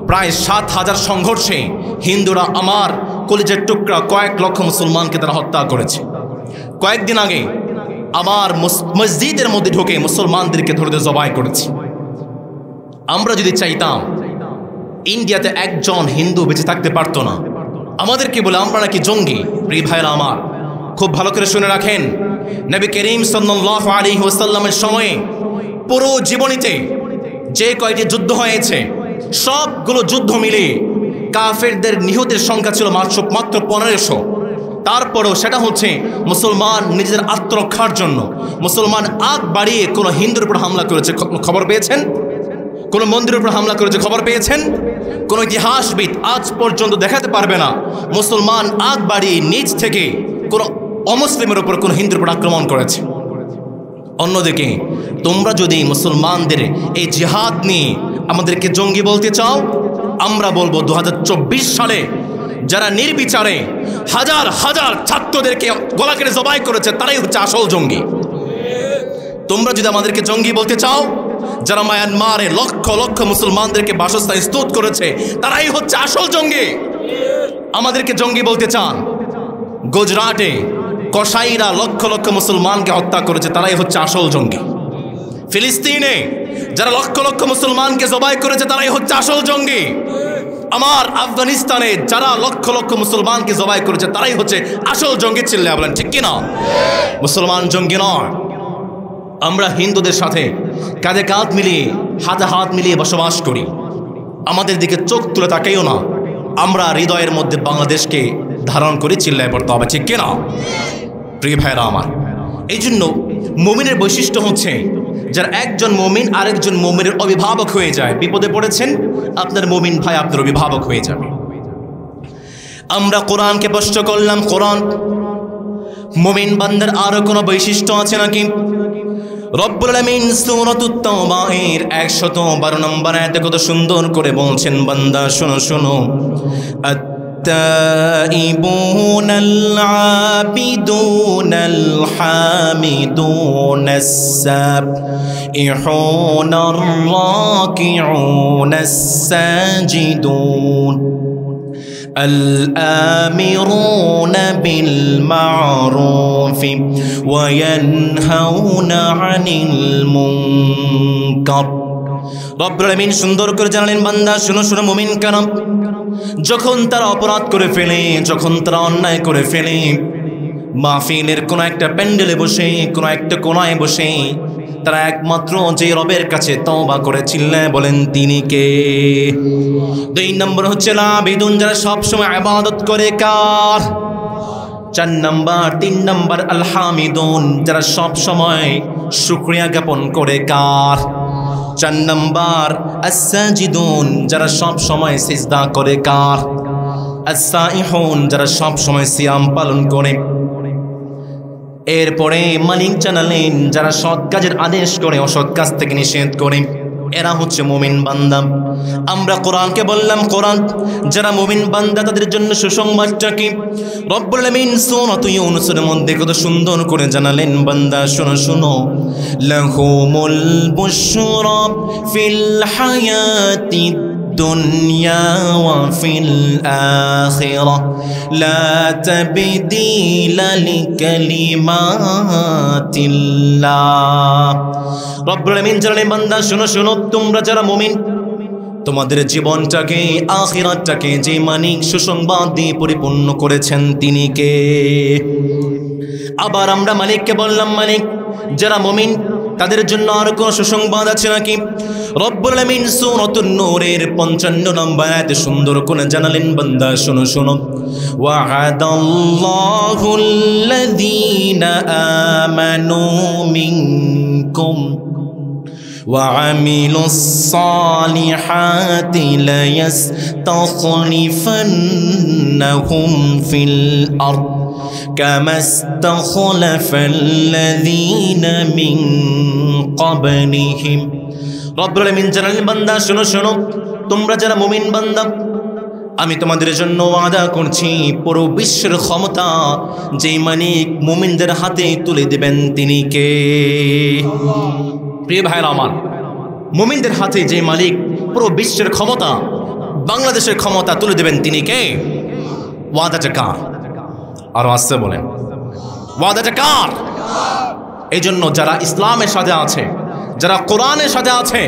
প্রায় 7000 সংঘর্ষে হিন্দুরা আমার কলিজের টুকরা কয়েক লক্ষ মুসলমানকে তারা হত্যা করেছে। কয়েকদিন আগে আমার মসজিদের মধ্যে ঢুকে মুসলমানদেরকে ধরে জবাই করেছে। আমরা যদি চাইতাম, ইন্ডিয়াতে একজন হিন্দু বেঁচে থাকতে পারত না। আমাদেরকে বলে আমরা নাকি জঙ্গি। প্রিয় ভাইরা আমার, খুব ভালো করে শুনে রাখেন, নবী করিম সাল্লাল্লাহু আলাইহি ওয়াসাল্লামের সময়ে পুরো জীবনীতে যে কয়টি যুদ্ধ হয়েছে, সবগুলো যুদ্ধ মিলে কাফেরদের নিহতের সংখ্যা ছিল মাত্র 1500। তারপরেও সেটা হচ্ছে মুসলমান নিজেদের আত্মরক্ষার জন্য মুসলমান আগ বাড়িয়ে কোনো হিন্দুর উপর হামলা করেছে। খবর পেয়েছেন? কোন মন্দিরের উপর হামলা করেছে খবর পেয়েছেন? কোন ইতিহাসবিদ আজ পর্যন্ত দেখাতে পারবে না মুসলমান আগ বাড়িয়ে নিজ থেকে কোন অমুসলিমের উপর কোন হিন্দুর উপর আক্রমণ করেছে। অন্যদিকে তোমরা যদি মুসলমানদের এই জিহাদ নিয়ে আমাদেরকে জঙ্গি বলতে চাও, আমরা বলবো 2024 সালে যারা নির্বিচারে হাজার হাজার ছাত্রদেরকে গলা কেটে জবাই করেছে তারাই হচ্ছে আসল জঙ্গি। তোমরা যদি আমাদেরকে জঙ্গি বলতে চাও, যারা মায়ানমারে লক্ষ লক্ষ মুসলমানদেরকে বাসস্থান স্তূত করেছে তারাই হচ্ছে আসল জঙ্গি। আমাদেরকে জঙ্গি বলতে চান, গুজরাটে কসাইরা লক্ষ লক্ষ মুসলমানকে হত্যা করেছে তারাই হচ্ছে আসল জঙ্গি। ফিলিস্তিনে যারা লক্ষ লক্ষ মুসলমানকে জবাই করেছে তারাই হচ্ছে আসল জঙ্গি। আমার আফগানিস্তানে যারা লক্ষ লক্ষ মুসলমানকে জবাই করেছে তারাই হচ্ছে আসল জঙ্গি। চিল্লায়া বলেন ঠিক কিনা? মুসলমান জঙ্গি নয়। আমরা হিন্দুদের সাথে কাঁধে কাঁধ মিলিয়ে হাতে হাত মিলিয়ে বসবাস করি, আমাদের দিকে চোখ তুলে তাকাইও না। আমরা হৃদয়ের মধ্যে বাংলাদেশকে ধারণ করে চিল্লায় পড়তে হবে ঠিক কিনা? প্রিয় ভাইরা আমার, এই জন্য মুমিনের বৈশিষ্ট্য হচ্ছে যারা একজন মুমিন আরেকজন মুমিনের অভিভাবক হয়ে যায়। বিপদে পড়েছেন, আপনার মুমিন ভাই আপনার অভিভাবক হয়ে যাবে। আমরা কোরআনকে স্পষ্ট করলাম। কোরআন মুমিন বান্দার আরো কোনো বৈশিষ্ট্য আছে নাকি? রব্বুল আলামিন সূরাতুত তাওবা এর 112 নম্বর আয়াতে কত সুন্দর করে বলছেন, বান্দা শোনো শোনো, التائبون العابدون الحامدون السابحون الراكعون الساجدون الآمرون بالمعروف وينهون عن المنكر। রব্বুল আলামিন সুন্দর করে জানালেন, বান্দা শুনো শুনো মুমিন কারাম, যখন তারা অপরাধ করে ফেলে, যখন তারা অন্যায় করে ফেলে, মাহফিলের কোনো একটা প্যান্ডেলে বসে কোনো একটা কোনায় বসে তারা একমাত্র যে রবের কাছে তওবা করে চিল্লায় বলেন তিনি কে? 2 নম্বর হচ্ছে আবিদুন, যারা সবসময় ইবাদত করে কার? 4 নম্বর 3 নম্বর আল হামিদুন, যারা সবসময় শুকরিয়া জ্ঞাপন করে কার? 4 নম্বর আস-সাজিদুন, যারা সব সময় সিজদা করে কার? আস-সাইহুন, যারা সব সময় সিয়াম পালন করে। এরপরে মালিক জানালেন যারা সৎ কাজের আদেশ করে অসৎ কাজ থেকে নিষেধ করে, এরা হচ্ছে মুমিন বান্দা। আমরা কোরআনকে বললাম, কোরআন যারা মুমিন বান্দা তাদের জন্য সুসংবাদটা কি? রব্বুল আলামিন সূরাত ইউনূসের মধ্যে কত সুন্দর করে জানালেন, বান্দা শোনো শোনো, লাহুমুল বুশরা ফিল হায়াতিদ দুনিয়া ওয়া ফিল আখিরাহ লা তাবদীলা লিকালিমাতিল্লাহ। রব্বুল আলামিন জানালেন, বান্দা শোনো শোনো, তোমরা যারা মুমিন তোমাদের জীবনটাকে আখিরাতটাকে যে মালিক সুসংবাদ দিয়ে পরিপূর্ণ করেছেন তিনি কে? আবার আমরা মালিককে বললাম, মালিক যারা মুমিন তাদের জন্য আর কোনো সুসংবাদ আছে নাকি? রব্বুল আলামিন সূরাতুন নূরের 55 নম্বর আয়াতে সুন্দর করে জানালেন, বান্দা শোনো শোনো, ওয়া'আদাল্লাহুল্লাযীনা আমানু মিনকুম وعملوا الصالحات ليستخلفنهم في الأرض كما استخلف الذين من قبلهم। রব্বুল আলামিন জানালেন, বান্দা শোনো শোনো, তোমরা যারা মুমিন বান্দা, আমি তোমাদের জন্য ওয়াদা করছি পুরো বিশ্বের ক্ষমতা যে মালিক মুমিনদের হাতে তুলে দেবেন তিনি কে? প্রিয় ভাইরা আমার, মুমিনদের হাতে যে মালিক পুরো বিশ্বের ক্ষমতা, বাংলাদেশের ক্ষমতা তুলে দেবেন তিনি কে? ওয়াদাটা কার? আরো আসতে বলেন, ওয়াদাটা কার? এই জন্য যারা ইসলামের সাথে আছে, যারা কোরআনের সাথে আছে,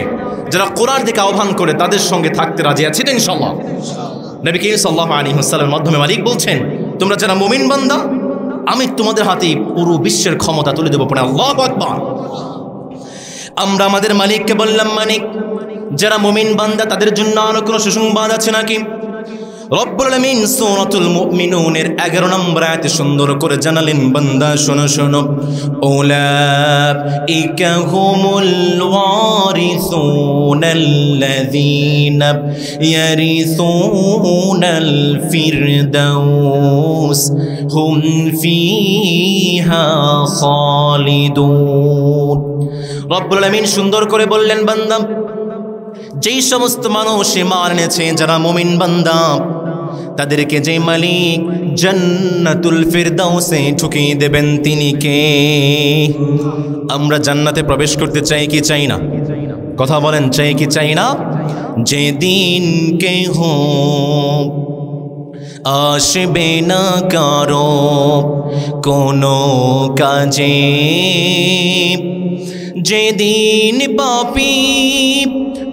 যারা কোরআন দিকে আহ্বান করে তাদের সঙ্গে থাকতে রাজি আছে ইনশাআল্লাহ। নবী করিম সাল্লাল্লাহু আলাইহি ওয়াসাল্লামের মাধ্যমে মালিক বলছেন, তোমরা যারা মুমিন বান্দা আমি তোমাদের হাতে পুরো বিশ্বের ক্ষমতা তুলে দেবো। পড়ে আল্লাহু আকবার। আমরা আমাদের মালিককে বললাম, মালিক যারা মুমিন বান্দা তাদের জন্য আরো কোনো সুসংবাদ আছে নাকি? রব্বুল আলামিন সূরাতুল মুমিনুনের 11 নম্বর আয়াতে সুন্দর করে জানালেন, বান্দা শোনো শোনো, উলাইকা হুমুল ওয়ারিসুনাল্লাযীনা ইয়ারিসুনাল ফিরদাউস হুম ফিহা খালিদুন। রব্বুল আলামিন সুন্দর করে বললেন, বান্দা, যেই সমস্ত মানুষ ঈমান এনেছে, যারা মুমিন বান্দা, তাদেরকে যে মালিক জান্নাতুল ফিরদাউসে ঢুকিয়ে দেবেন তিনি কে? আমরা জান্নাতে প্রবেশ করতে চাই কি চাই না? কথা বলেন, চাই কি চাই না? যেদিন কেহ আসবে না কারো কোনো কাজে, যেদিন পাপী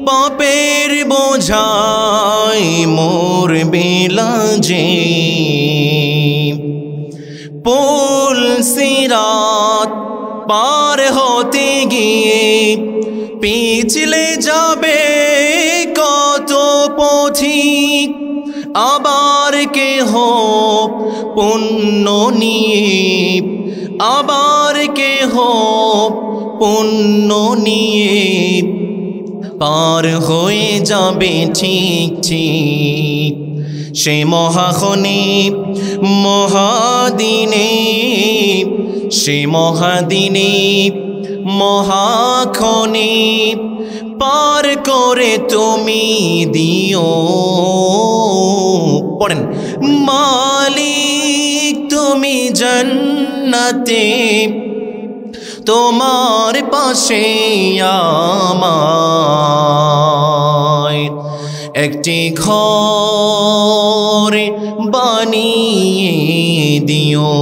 পাপের বোঝাই মোর বিলাজে, পুল সিরাত পার হতে গিয়ে পিছলে যাবে কত পথিক, আবার কেহ পুণ্য নিয়ে, আবার কেহ পুণ্য নিয়ে পার হয়ে যাবে ঠিক ঠিক সে মহাখনি মহাদিনে, সে মহাদিনে মহাখনি পার করে তুমি দিও। পড়েন, মালিক তুমি জান্নাতে, তোমার পাশে আমায় একটি ঘর বানিয়ে দিও,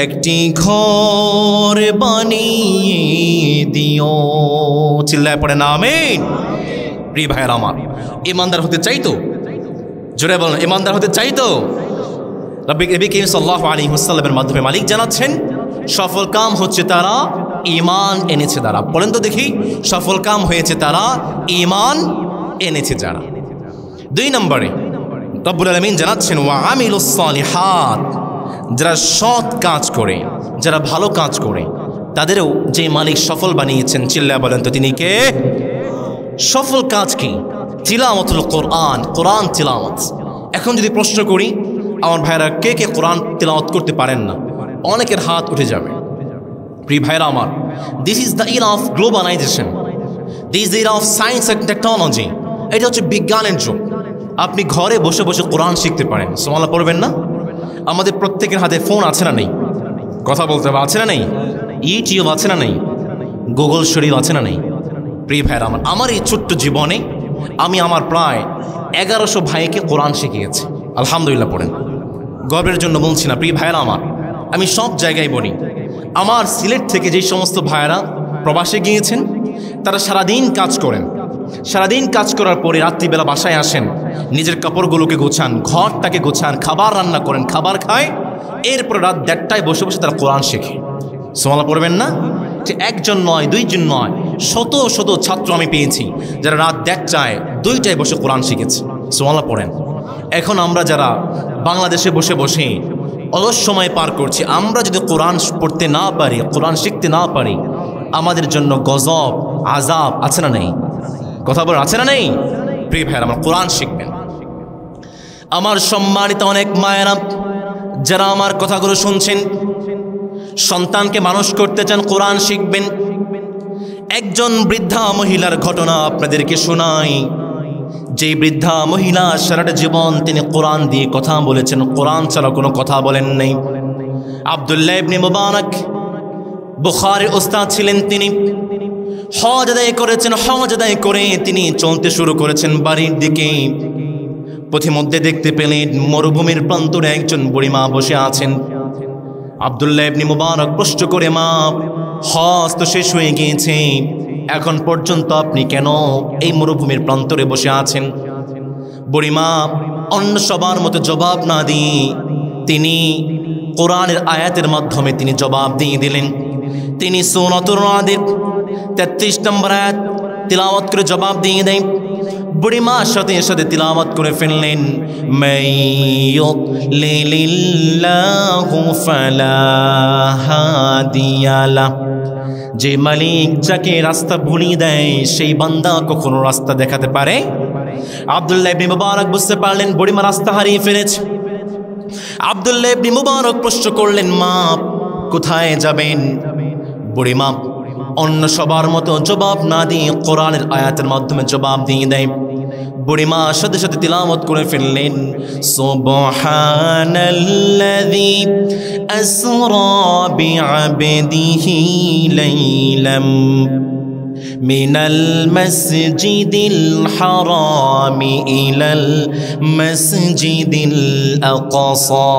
একটি ঘর বানিয়ে দিও। চিল্লায় পড়ে না আমিন। প্রিয় ভাইয়ের আমার, ইমানদার হতে চাইতো? জোরে বলেন, ইমানদার হতে চাইতো? নবী করিম সাল্লাল্লাহু আলাইহি ওয়াসাল্লামের মাধ্যমে মালিক জানাচ্ছেন, সফল কাম হচ্ছে তারা ঈমান এনেছে তারা। বলেন তো দেখি, সফল কাম হয়েছে তারা ঈমান এনেছে যারা। 2 নম্বরে রব্বুল আলামিন জানাচ্ছেন, ওয়া আমিলুস সালিহাত, যারা সৎ কাজ করে, যারা ভালো কাজ করে, তাদেরও যে মালিক সফল বানিয়েছেন। চিল্লায় বলেন তো তিনি কে? সফল কাজ কি? তিলাওয়াতুল কোরআন, কোরআন তিলাওয়াত। এখন যদি প্রশ্ন করি, আমার ভাইরা কে কে কোরআন তিলাওয়াত করতে পারেন না? অনেকের হাত উঠে যাবে। প্রিয় ভাইরা আমার, this is the era of globalization, this is era of science and technology. এটা হচ্ছে বিজ্ঞানের যুগ। আপনি ঘরে বসে বসে কোরআন শিখতে পারেন। সুবহানাল্লাহ পড়বেন না? আমাদের প্রত্যেকের হাতে ফোন আছে না নেই? কথা বলতে হবে, আছে না নেই? ইউটিউব আছে না নেই? গুগল শরীফ আছে না নেই? প্রিয় ভাইরা আমার, আমার এই ছোট্ট জীবনে আমি আমার প্রায় 1100 ভাইকে কোরআন শিখিয়েছি। আলহামদুলিল্লাহ পড়েন। গর্বের জন্য বলছি না প্রিয় ভাইরা আমার, আমি সব জায়গায় বলি, আমার সিলেট থেকে যেই সমস্ত ভাইয়েরা প্রবাসে গিয়েছেন, তারা সারাদিন কাজ করেন। সারাদিন কাজ করার পরে রাত্রিবেলা বাসায় আসেন, নিজের কাপড়গুলোকে গোছান, ঘরটাকে গোছান, খাবার রান্না করেন, খাবার খায়, এরপর রাত 1:30টায় বসে বসে তারা কোরআন শেখে। সুবহানাল্লাহ পড়বেন না? যে একজন নয়, দুইজন নয়, শত শত ছাত্র আমি পেয়েছি যারা রাত 1:30টায় 2টায় বসে কোরআন শিখেছে। সুবহানাল্লাহ পড়েন। এখন আমরা যারা বাংলাদেশে বসে বসে অলস সময় পার করছি, আমরা যদি কোরআন পড়তে না পারি, কোরআন শিখতে না পারি, আমাদের জন্য গজব আযাব আছে না নেই? কথা বলেন, আছে না নেই? প্রিয় ভাইরা আমার, কোরআন শিখবেন। আমার সম্মানিত অনেক মায়েরা যারা আমার কথাগুলো শুনছেন, সন্তানকে মানুষ করতে চান, কোরআন শিখবেন। একজন বৃদ্ধা মহিলার ঘটনা আপনাদেরকে শোনাই। যেই বৃদ্ধা মহিলা সারাটা জীবন তিনি কোরআন দিয়ে কথা বলেছেন, কোরআন ছাড়া কোনো কথা বলেন নাই। আব্দুল্লাহ ইবনে মুবারক বুখারীর উস্তাদ ছিলেন তিনি। হজ আদায় করেছেন, হজ আদায় করে তিনি চলতে শুরু করেছেন বাড়ির দিকে। পথিমধ্যে দেখতে পেলেন মরুভূমির প্রান্তরে একজন বুড়িমা বসে আছেন। আব্দুল্লাহ ইবনে মুবারক প্রশ্ন করে, মা, হজ তো শেষ হয়ে গিয়েছে, এখন পর্যন্ত আপনি কেন এই মরুভূমির প্রান্তরে বসে আছেন? বুড়িমা অন্য সবার মতো জবাব না দিয়ে তিনি কোরআনের আয়াতের মাধ্যমে তিনি জবাব দিয়ে দিলেন। তিনি সূরাতুর রাদের 33 নম্বর আয়াত তিলাওয়াত করে জবাব দিয়ে দেয়। বুড়িমা সাথে সাথে তিলাওয়াত করে ফেললেন, মাইয়ুদলিলিল্লাহু ফালা হাদিয়া লাহু, যে মালিক যাকে রাস্তা ভুলিয়ে দেয় সেই বান্দা কখনো রাস্তা দেখাতে পারে? আব্দুল্লাহ ইবনে মুবারক বুঝতে পারলেন বুড়িমা রাস্তা হারিয়ে ফেলেছে। আব্দুল্লাহ ইবনে মুবারক প্রশ্ন করলেন, মা কোথায় যাবেন? বুড়িমা অন্য সবার মতো জবাব না দিয়ে কোরআনের আয়াতের মাধ্যমে জবাব দিয়ে দেয়। বুড়িমা সাথে সাথে তিলাওয়াত করে ফেললেন, সুবহানাল্লাযী আসরা বিআবদিহি লাইলাম মিনাল মাসজিদিল হারামি ইলাল মাসজিদিল আকসা।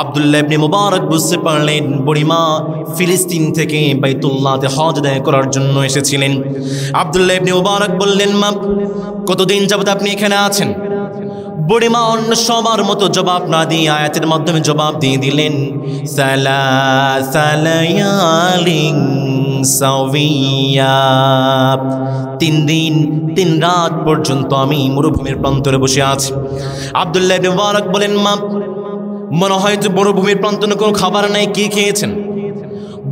আব্দুল্লাহ ইবনে মুবারক বুঝতে পারলেন বুড়িমা ফিলিস্তিন থেকে বাইতুল্লাহতে হজ আদায় করার জন্য এসেছিলেন। আব্দুল্লাহ ইবনে মুবারক বললেন, মা কতদিন যাবত আপনি এখানে আছেন? বুড়িমা অন্য সবার মতো জবাব না দিয়ে আয়াতের মাধ্যমে জবাব দিয়ে দিলেন, সালাসা লায়ালিন সাওয়িয়া, 3 দিন 3 রাত পর্যন্ত আমি মরুভূমির প্রান্তরে বসে আছি। আব্দুল্লাহ ইবনে মুবারক বলেন, মা মনে হয় যে মরুভূমির প্রান্তরে কোনো খাবার নাই, কি খেয়েছেন?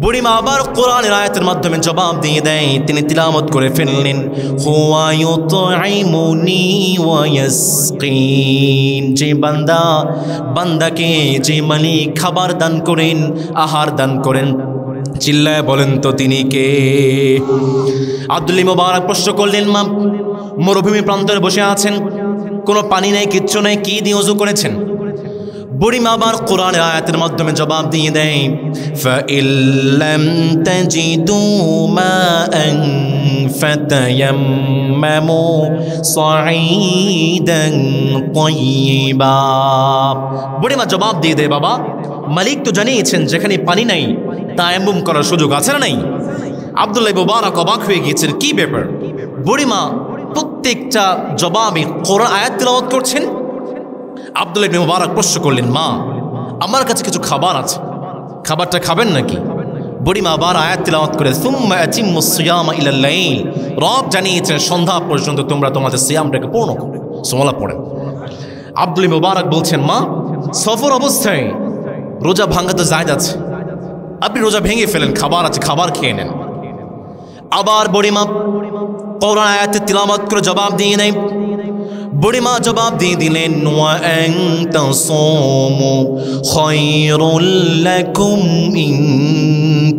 বুড়িমা আবার কোরআনের আয়াতের মাধ্যমে জবাব দিয়ে দেয়। তিনি তিলাওয়াত করে ফেললেন, হুয়া ইউতঈমুনি ওয়া ইয়াসকিন, যে বান্দাকে যে মালিক খাবার দান করেন, আহার দান করেন, চিল্লায় বলেন তো তিনি কে? আব্দুল্লাহ মুবারক প্রশ্ন করলেন, মা মরুভূমি প্রান্তরে বসে আছেন, কোনো পানি নাই, কিচ্ছু নাই, কি দিয়ে ওযু করেছেন? বুড়িমা আবার কোরআনের আয়াতের মাধ্যমে জবাব দিয়ে দেয়, ফাইল্লাম তাজিদু মাআন ফাতায়াম্মামু সাঈদান তাইয়্যিবা। বুড়িমা জবাব দিয়ে দেয়, বাবা মালিক তো জানিয়েছেন যেখানে পানি নাই তায়াম্মুম করার সুযোগ আছে না নাই? আব্দুল্লাহ মুবারক অবাক হয়ে গিয়েছেন, কি ব্যাপার? বুড়িমা প্রত্যেকটা জবাবে কোরআন আয়াত তিলাওয়াত করছেন। আব্দুল্লাহ ইবনে মুবারক প্রশ্ন করলেন, মা আমার কাছে কিছু খাবার আছে, খাবারটা খাবেন নাকি? বুড়িমা আবার আয়াত তিলাওয়াত করে, সুম্মা আতিম্মুস সিয়ামা ইলাল লাইল, রব জানিয়েছেন সন্ধ্যা পর্যন্ত তোমরা তোমাদের সিয়ামটাকে পূর্ণ করো। সুবহানাল্লাহ পড়েন। আব্দুল্লাহ মুবারক বলছেন, মা সফর অবস্থায় রোজা ভাঙা তো জায়েজ আছে, আপনি রোজা ভেঙে ফেলেন, খাবার আছে, খাবার খেয়ে নেন। আবার বুড়িমা কোরআন আয়াতে তিলাওয়াত করে জবাব দিয়ে নেয়। বুড়িমা জবাব দিয়ে দিলেন, ওয়া আন তাসুমু খায়রুল লাকুম ইন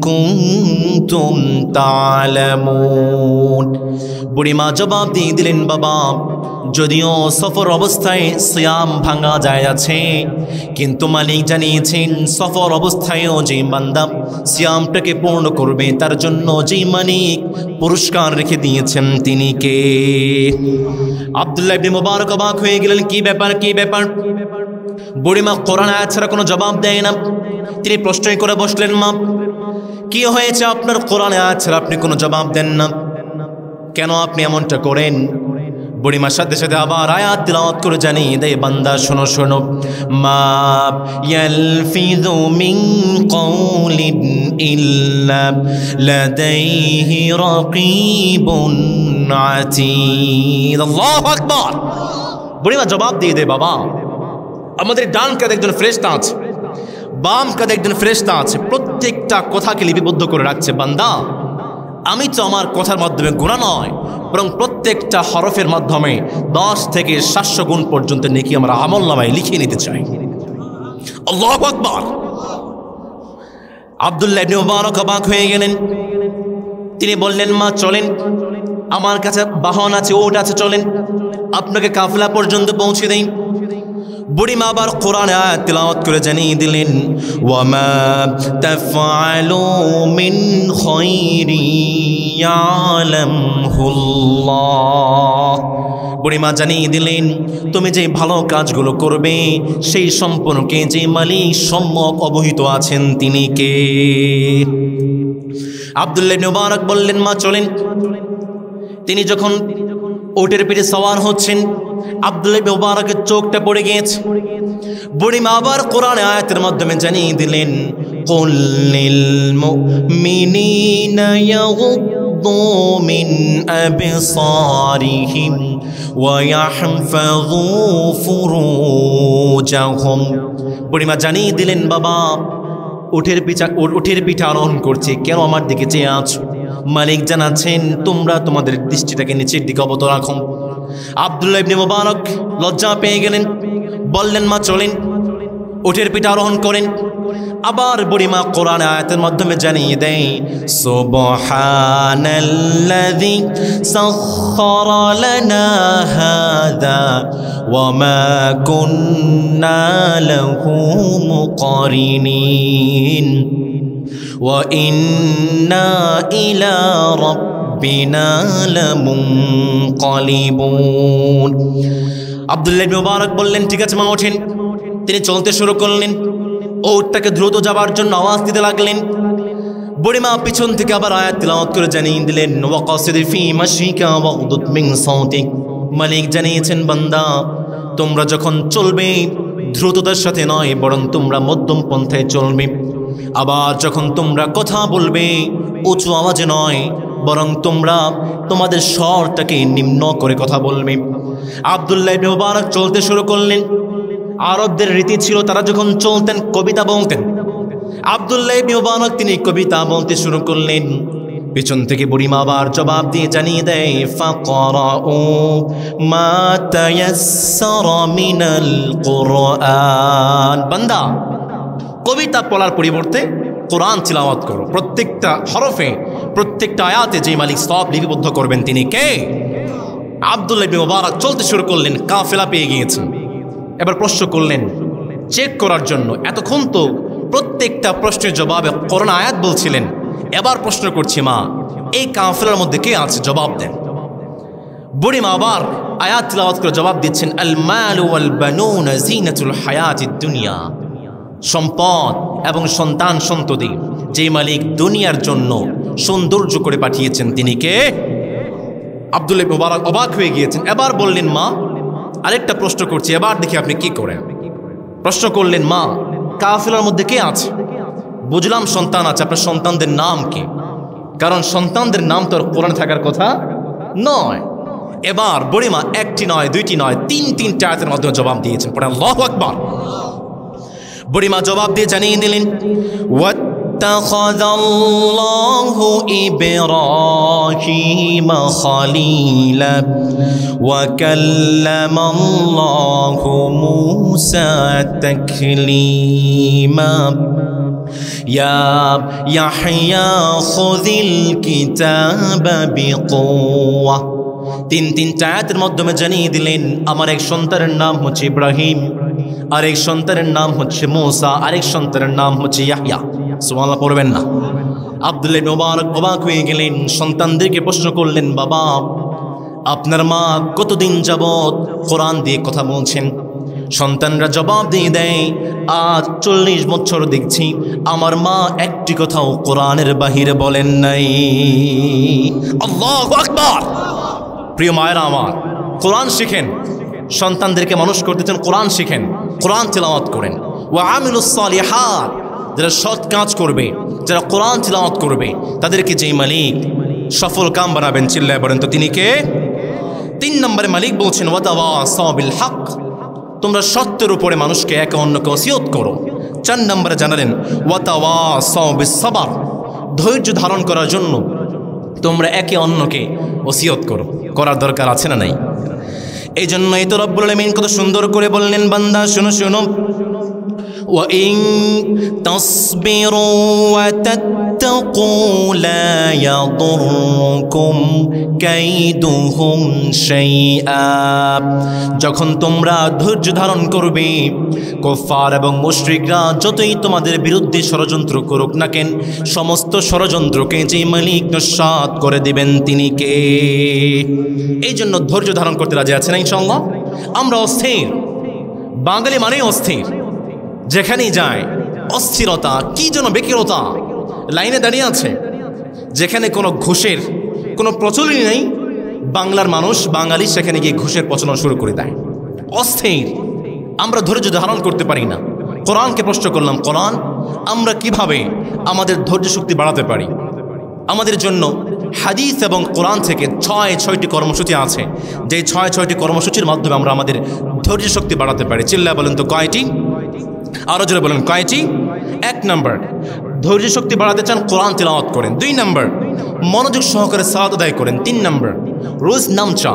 কুনতুম তা'লামুন। বুড়িমা জবাব দিয়ে দিলেন, বাবা যদিও সফর অবস্থায় সিয়াম ভাঙা যায় আছে, কিন্তু মালিক জানিয়েছেন সফর অবস্থায়ও যে বান্দা সিয়ামটাকে পূর্ণ করবে তার জন্য যে মালিক পুরস্কার রেখে দিয়েছেন তিনি কে? আব্দুল্লাহ ইবনে মুবারক অবাক হয়ে গেলেন, কি ব্যাপার, কি ব্যাপার? বুড়িমা কোরআন আয়াত ছাড়া কোনো জবাব দেয় না। তিনি প্রশ্নই করে বসলেন, মা কি হয়েছে আপনার? কোরআন আয়াত ছাড়া আপনি কোনো জবাব দেন না, কেন আপনি এমনটা করেন? বুড়িমার সাথে সাথে আবার আয়াত তিলাওয়াত করে জানিয়ে দেয়, বান্দা শোনো শোনো, মা ইয়ালফিযু মিন কওলিন ইল্লা লাদাইহি রাকীবুন আতীদ। আল্লাহু আকবার। বুড়িমা জবাব দিয়ে দেয়, বাবা আমাদের ডান কাঁধে একজন ফেরেশতা আছে, বাম কাঁধে একজন ফেরেশতা আছে, প্রত্যেকটা কথাকে লিপিবদ্ধ করে রাখছে। বান্দা আমি তো আমার কথার মাধ্যমে গুনাহ নয়, বরং প্রত্যেকটা হরফের মাধ্যমে 10 থেকে 700 গুণ পর্যন্ত নেকি আমরা আমলনামায় লিখে নিতে চাই। আল্লাহু আকবার। আব্দুল্লাহ ইবনে মুবারক অবাক হয়ে গেলেন। তিনি বললেন, মা চলেন, আমার কাছে বাহন আছে, ওট আছে, চলেন আপনাকে কাফেলা পর্যন্ত পৌঁছে দেই। বুড়িমা আবার কোরআন আয়াত তিলাওয়াত করে জানিয়ে দিলেন, ওয়ামা তাফআলু মিন খায়রি ইয়ালামহুল্লাহ। বুড়িমা জানিয়ে দিলেন, তুমি যে ভালো কাজগুলো করবে সেই সম্পর্কে যে মালিক সম্যক অবহিত আছেন তিনি কে? আব্দুল্লাহ ইবনে মুবারক বললেন, মা চলেন। তিনি যখন ওটের পিঠে সওয়ার হচ্ছেন, আব্দুল্লাহ ইবনে মুবারকের চোখটা পড়ে গিয়েছে। বুড়িমা আবার কোরআন আয়াতের মাধ্যমে জানিয়ে দিলেন, কুল লিল মুমিনিনা ইয়াগুদ্দু يغضوا من أبصارهم ويحفظوا فروجهم বুড়িমা জানিয়ে দিলেন বাবা উটের পিঠে আরোহণ করছে, কেন আমার দিকে চেয়ে আছো? মালিক জানাচ্ছেন তোমরা তোমাদের দৃষ্টিটাকে নিচের দিকে অবত রাখো। আব্দুল্লাহ ইবনে মুবারক লজ্জা পেয়ে গেলেন, বললেন মা চলেন, উটের পিঠে আরোহণ করেন। আবার বুড়িমা কোরআন আয়াতের মাধ্যমে জানিয়ে দেয় সুবহানাল্লাযী সাখখারা লানা হাযা ওয়া মা কুন্না লাহু মুকরিনিন ওয়া ইন্না ইলা রাব্বিনা লামুনকালিবুন। আব্দুল্লাহ ইবনে মুবারক বললেন ঠিক আছে মা ওঠেন। তিনি চলতে শুরু করলেন, উটটাকে দ্রুত যাবার জন্য আওয়াজ দিতে লাগলেন। বুড়িমা পিছন থেকে আবার আয়াত তিলাওয়াত করে জানিয়ে দিলেন ওয়াকাসিদ ফি মাশিকা ওয়াগদুদ মিন সাউতিক। মালিক জানিয়েছেন বান্দা তোমরা যখন চলবে দ্রুততার সাথে নয়, বরং তোমরা মধ্যম পন্থায় চলবে। আবার যখন তোমরা কথা বলবে উঁচু আওয়াজে নয়, বরং তোমরা তোমাদের স্বরটাকে নিম্ন করে কথা বলবে। আব্দুল্লাহ ইবনে মুবারক চলতে শুরু করলেন। আরবদের রীতি ছিল তারা যখন চলতেন কবিতা বলতেন। আব্দুল্লাহ ইবনে মুবারক তিনি কবিতা বলতে শুরু করলেন। পিছন থেকে বুড়িমা আবার জবাব দিয়ে জানিয়ে দেয় ফাকরাউ মা তায়াসসারা মিনাল কুরআন। বান্দা কবিতা পড়ার পরিবর্তে কোরআন তিলাওয়াত করো। প্রত্যেকটা হরফে প্রত্যেকটা আয়াতে যে মালিক সব লিপিবদ্ধ করবেন তিনি কে? আব্দুল্লাহ ইবনে মুবারক চলতে শুরু করলেন, কাফেলা পেয়ে গিয়েছেন। এবার প্রশ্ন করলেন চেক করার জন্য, এতক্ষণ তো প্রত্যেকটা প্রশ্নের জবাবে কোরআন আয়াত বলছিলেন, এবার প্রশ্ন করছি মা এই কাফেলার মধ্যে কে আছে, জবাব দেন। বুড়িমা আবার আয়াত তিলাওয়াত করে জবাব দিচ্ছেন আল মাল ওয়াল বানুন জিনাতুল হায়াতিদ দুনিয়া। সম্পদ এবং সন্তান সন্ততি যে মালিক দুনিয়ার জন্য সৌন্দর্য করে পাঠিয়েছেন তিনি কে? আব্দুল্লাহ ইবনে মুবারক অবাক হয়ে গিয়েছেন। এবার বললেন মা আরেকটা প্রশ্ন করছি, এবার দেখি আপনি কি করেন। প্রশ্ন করলেন মা কাফেলার মধ্যে কে আছে? বুঝলাম সন্তান আছে, আপনার সন্তানদের নাম কি? কারণ সন্তানদের নাম তো আর কোরআনে থাকার কথা নয়। এবার বুড়িমা একটি নয় দুইটি নয় তিনটা আয়াতের মাধ্যমে জবাব দিয়েছেন। পড়ে আল্লাহু আকবার। বুড়িমা জবাব দিয়ে জানিয়ে দিলেন ওয়াত্তাখাযাল্লাহু ইব্রাহিমা খলীলা ওয়া কাল্লামাল্লাহু মূসা তাকলীমা ইয়া ইয়াহইয়া খুযিল কিতাবা বিকুওয়া। তিনটা আয়াতের মাধ্যমে জানিয়ে দিলেন আমার এক সন্তানের নাম হচ্ছে ইব্রাহিম, আরেক সন্তানের নাম হচ্ছে মূসা, আরেক সন্তানের নাম হচ্ছে ইয়াহইয়া। সুবহানাল্লাহ পড়বেন না? আব্দুল্লাহ ইবনে মুবারক অবাক হয়ে গেলেন, সন্তানদেরকে প্রশ্ন করলেন বাবা আপনার মা কতদিন যাবত কোরআন দিয়ে কথা বলছেন? সন্তানরা জবাব দিয়ে দেয় আজ 40 বছর দেখছি আমার মা একটি কথাও কোরআনের বাহিরে বলেন নাই। আল্লাহু আকবার। প্রিয় মায়েরা আমার, কোরআন শিখেন, সন্তানদেরকে মানুষ করতেছেন কোরআন শিখেন, কোরআন তিলাওয়াত করেন। ওয়া আমিলুস সালিহাত, যারা সৎ কাজ করবে, যারা কোরআন তিলাওয়াত করবে তাদেরকে যেই মালিক সফল কাম বানাবেন চিল্লায় বলেন তো তিনি কে? 3 নম্বরে মালিক বলছেন ওয়াতাওয়াসাউ বিল হক, তোমরা সত্যের উপরে মানুষকে একে অন্যকে ওসিয়ত করো। 4 নম্বরে জানালেন ওয়াতাওয়াসাউ বিস সাবর, ধৈর্য ধারণ করার জন্য তোমরা একে অন্যকে ওসিয়ত করো। করার দরকার আছে না নাই? এই জন্যই তো রব্বুল আলামিন কত সুন্দর করে বললেন বান্দা শুনো শুনো وَإِن تَصْبِرُوا وَتَتَّقُوا لَا يَضُرُّكُمْ كَيْدُهُمْ شَيْئًا। যখন তোমরা ধৈর্য ধারণ করবে, কুফার এবং মুশরিকরা যতই তোমাদের বিরুদ্ধে ষড়যন্ত্র করুক না কেন, সমস্ত ষড়যন্ত্রকে যে মালিক নস্যাৎ করে দিবেন তিনি কে? এই জন্য ধৈর্য ধারণ করতে রাজি আছেন ইনশাআল্লাহ? আমরা অস্থির, বাঙালি মানেই অস্থির, যেখানেই যায় অস্থিরতা, কি যেন বেকিরতা লাইনে দাঁড়িয়ে আছে। যেখানে কোনো ঘুষের কোনো প্রচলনই নেই, বাংলার মানুষ বাঙালি সেখানে গিয়ে ঘুষের প্রচলন শুরু করে দেয়। অস্থির, আমরা ধৈর্য ধারণ করতে পারি না। কোরআনকে প্রশ্ন করলাম, কোরআন আমরা কিভাবে আমাদের ধৈর্য শক্তি বাড়াতে পারি? আমাদের জন্য হাদিস এবং কোরআন থেকে 6টি কর্মসূচি আছে, যে 6টি কর্মসূচির মাধ্যমে আমরা আমাদের ধৈর্য শক্তি বাড়াতে পারি। চিল্লায় বলেন তো কয়টি? আরো জোরে বলেন কয়টি? 1 নম্বর, ধৈর্য শক্তি বাড়াতে চান, কোরআন তিলাওয়াত করেন। 2 নম্বর, মনোযোগ সহকারে সালাত আদায় করেন। 3 নম্বর, রোজ নামচা,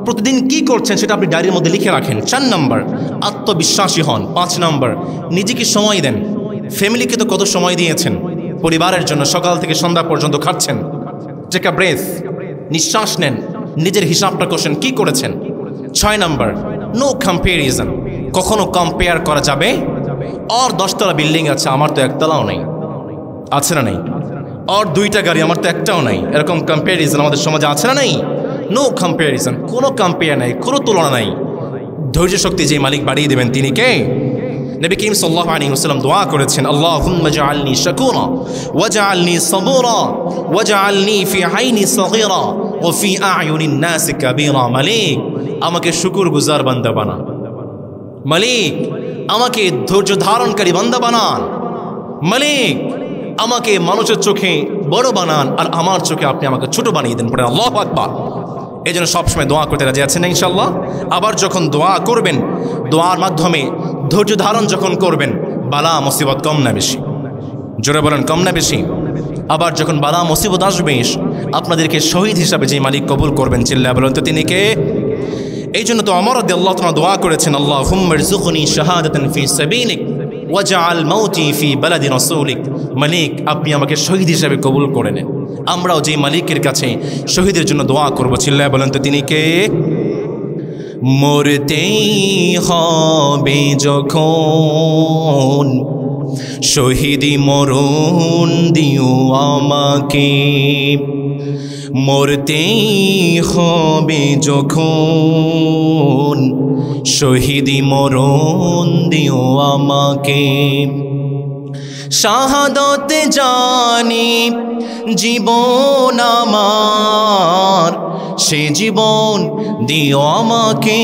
প্রতিদিন কি করছেন সেটা আপনি ডায়েরির মধ্যে লিখে রাখেন। 4 নম্বর, আত্মবিশ্বাসী হন। 5 নম্বর, নিজেকে সময় দেন। ফ্যামিলিকে তো কত সময় দিয়েছেন পরিবারের জন্য, সকাল থেকে সন্ধ্যা পর্যন্ত খাচ্ছেন। টেক আ ব্রেথ, নিঃশ্বাস নেন, নিজের হিসাবটা করছেন কি করেছেন। 6 নম্বর, নো কম্প্যারিজন, কখনো কম্পেয়ার করা যাবে। আর 10তলা বিল্ডিং আছে, আমার তো একতলাও নেই, আছে না নেই? আর 2টা গাড়ি, আমার তো একটাও নাই। এরকম কম্প্যারিজন আমাদের সমাজে আছে না নেই? নো কম্প্যারিজন, কোনো কম্পেয়ার নাই, কোনো তুলনা নাই। ধৈর্য শক্তি যে মালিক বাড়িয়ে দেবেন তিনি কে? নবী করিম সাল্লাল্লাহু আলাইহি ওয়াসাল্লাম দোয়া করেছেন, আল্লাহুম্মা জাআলনি শাকুরা ওয়াজআলনি সাবুরা ওয়াজআলনি ফি আইনি সাগীরা ওয়া ফি আ'য়ুনিন নাস কাবীরা। মালিক, আমাকে শুকরগুজার বান্দা বানান। মালিক, আমাকে ধৈর্য ধারণকারী বান্দা বানান। মালিক, আমাকে মানুষের চোখে বড় বানান, আর আমার চোখে আপনি আমাকে ছোট বানিয়ে দেন। পড়ে আল্লাহু আকবার। এই জন্য সবসময় দোয়া করতে রাজি আছেন না ইনশাল্লাহ? আবার যখন দোয়া করবেন, দোয়ার মাধ্যমে ধৈর্য ধারণ যখন করবেন, বালা মুসিবত কম না বেশি? জোরে বলেন কম না বেশি? আবার যখন বালা মুসিবত আসবে, আপনাদেরকে শহীদ হিসাবে যে মালিক কবুল করবেন, চিল্লায়া বলেন তো তিনি কে? এই জন্য তো ওমর রাদিয়াল্লাহু তাআলা দোয়া করেছেন, আল্লাহুম্মা রযুকনি শাহাদাতান ফি সাবিলিক ওয়াজআল মাউতি ফি বালাদি রাসূলিক। মালিক, আপনি আমাকে শহীদ হিসেবে কবুল করে নেন। আমরাও যে মালিকের কাছে শহীদের জন্য দোয়া করব, চিল্লায় বলেন তো তিনি কে? মরতেই হবে যখন, শহীদি মরণ দিও আমাকে। মরতেই হবে যখন, শহীদি মরণ দিও আমাকে। শাহাদতে জানি জীবন আমার, সে জীবন দিও আমাকে।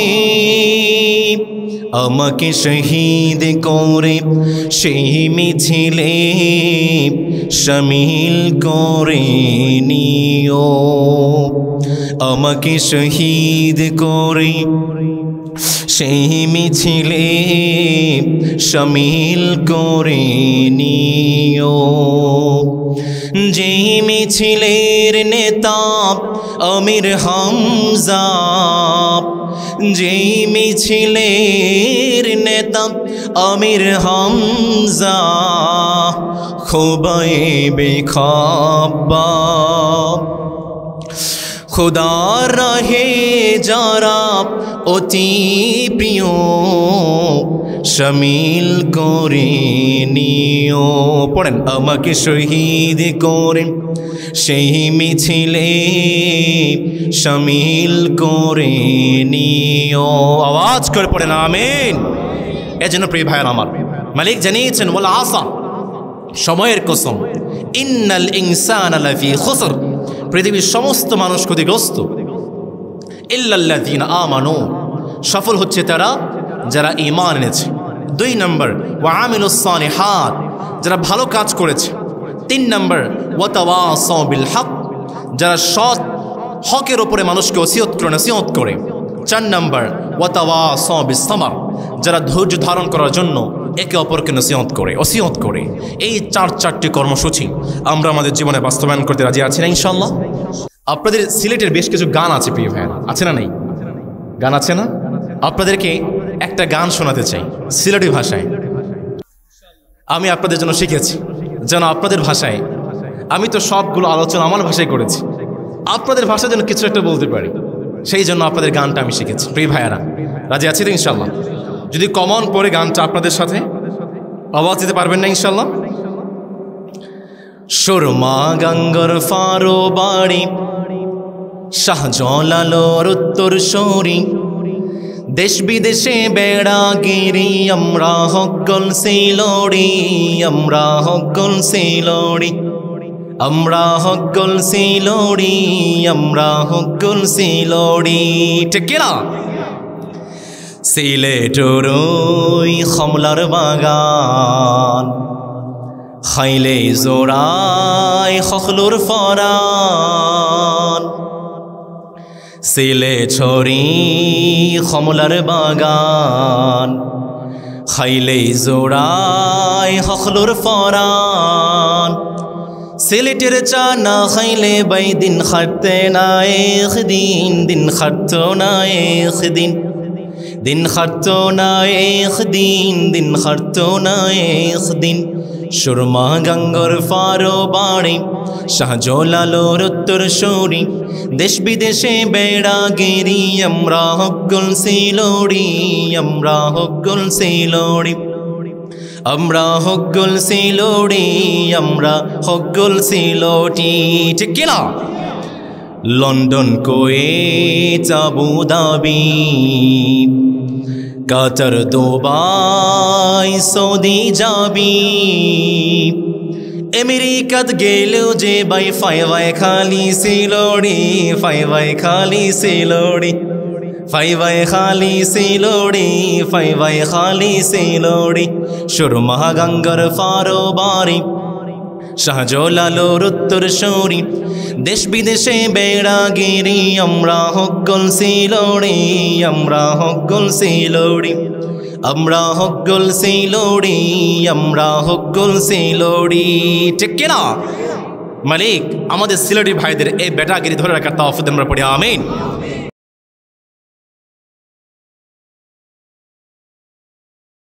আমাকে শহীদ করে সেই মিছিলে শামিল করে নিও। আমাকে শহীদ করে সেই মিছিলে শামিল করে নিও। যেই মিছিলের নেতা আমির হামজা, যেই মিছিলের নেতা আমির হামজা, খুবাইবে খাব্বাব। খুদার রাহে যারা অতি প্রিয়, শামিল করে নিও। পড়েন, আমাকে শহীদ করে সেই মিছিলে শামিল করে নিও। আওয়াজ করে পড়েন আমিন। এজন্য প্রিয় ভাইয়ের আমার, মালিক জানিয়েছেন, ওয়াল আসা, সময়ের কসম, ইন্নাল ইনসানা লাফি খুসর, পৃথিবীর সমস্ত মানুষ ক্ষতিগ্রস্ত। ইল্লাল্লাযীনা আমানু, সফল হচ্ছে তারা যারা ঈমান এনেছে। 2 নম্বর, ওয়া আমিলুস সালিহাত, যারা ভালো কাজ করেছে। 3 নম্বর, ওয়া তাওয়াসাউ বিল হক, যারা সৎ হকের উপরে মানুষকে নসিহত করে। 4 নম্বর, ওয়া তাওয়াসাউ বিস সাবর, যারা ধৈর্য ধারণ করার জন্য একে অপরকে ওসিয়ত করে। এই 4টি কর্মসূচি আমরা আমাদের জীবনে বাস্তবায়ন করতে রাজি আছি না ইনশাআল্লাহ? আপনাদের সিলেটের বেশ কিছু গান আছে প্রিয় ভাইয়েরা, আছে না? নেই গান আছে না? আপনাদেরকে একটা গান শোনাতে চাই সিলেটি ভাষায়। আমি আপনাদের জন্য শিখেছি যেন আপনাদের ভাষায়, আমি তো সবগুলো আলোচনা আমার ভাষায় করেছি, আপনাদের ভাষায় যেন কিছু একটা বলতে পারি, সেই জন্য আপনাদের গানটা আমি শিখেছি। প্রিয় ভাইয়েরা, রাজি আছি তো ইনশাআল্লাহ? যদি কমন পড়ে গানটা আপনাদের সাথে আওয়াজ দিতে পারবেন না ইনশাআল্লাহ? সুরমা গঙ্গর ফারো বাড়ি, শাহজালালোর উত্তর সরি, দেশ বিদেশে বেড়াগিরি, আমরা হকল সিলোড়ি, আমরা হকল সিলোড়ি, আমরা হকল সিলোড়ি, আমরা হকল সিলোড়ি। ঠিক কিনা? সিলেটের ওই কমলার বাগান, খাইলে জোড়াই খখলুর ফরান সিলে ছড়ি খমলার বাগান খাইলে জোড়াই খখলুর ফরান সিলেটের চা না খাইলে বাই দিন খাটতে না একদিন দিন খাটতো না একদিন দিন খাটতো না একদিন দিন খাটতো না একদিন সুরমা গঙ্গর ফারো বাড়ি শাহজালালোর উত্তর সূরি দেশ বিদেশে বেড়াগিরি আমরা হকগুল সিলোড়ি আমরা হকগুল সিলোড়ি আমরা হকগুল সিলোড়ি আমরা হকগুল সিলোটি ঠিক কিনা লন্ডন কুয়েত আবু ধাবি কাতার দুবাই সৌদি যাবি আমেরিকাত গেলেও যে বাই ফাইভাই খালি সিলোড়ি ফাইভাই খালি সিলোড়ি ফাইভাই খালি সিলোড়ি ফাইভাই খালি সিলোড়ি সুরমা গঙ্গর ফারো বাড়ি শাহজালালোর উত্তর সূরি দেশ বিদেশে বেড়াগিরি আমরা হকগুল সিলোড়ি আমরা হকগুল সিলোড়ি আমরা হকগুল সিলোড়ি আমরা হকগুল সিলোড়ি ঠিক কিনা মালিক আমাদের সিলোড়ি ভাইদের এই বেটাগিরি ধরে রাখার তৌফিক আমরা পড়ি আমিন।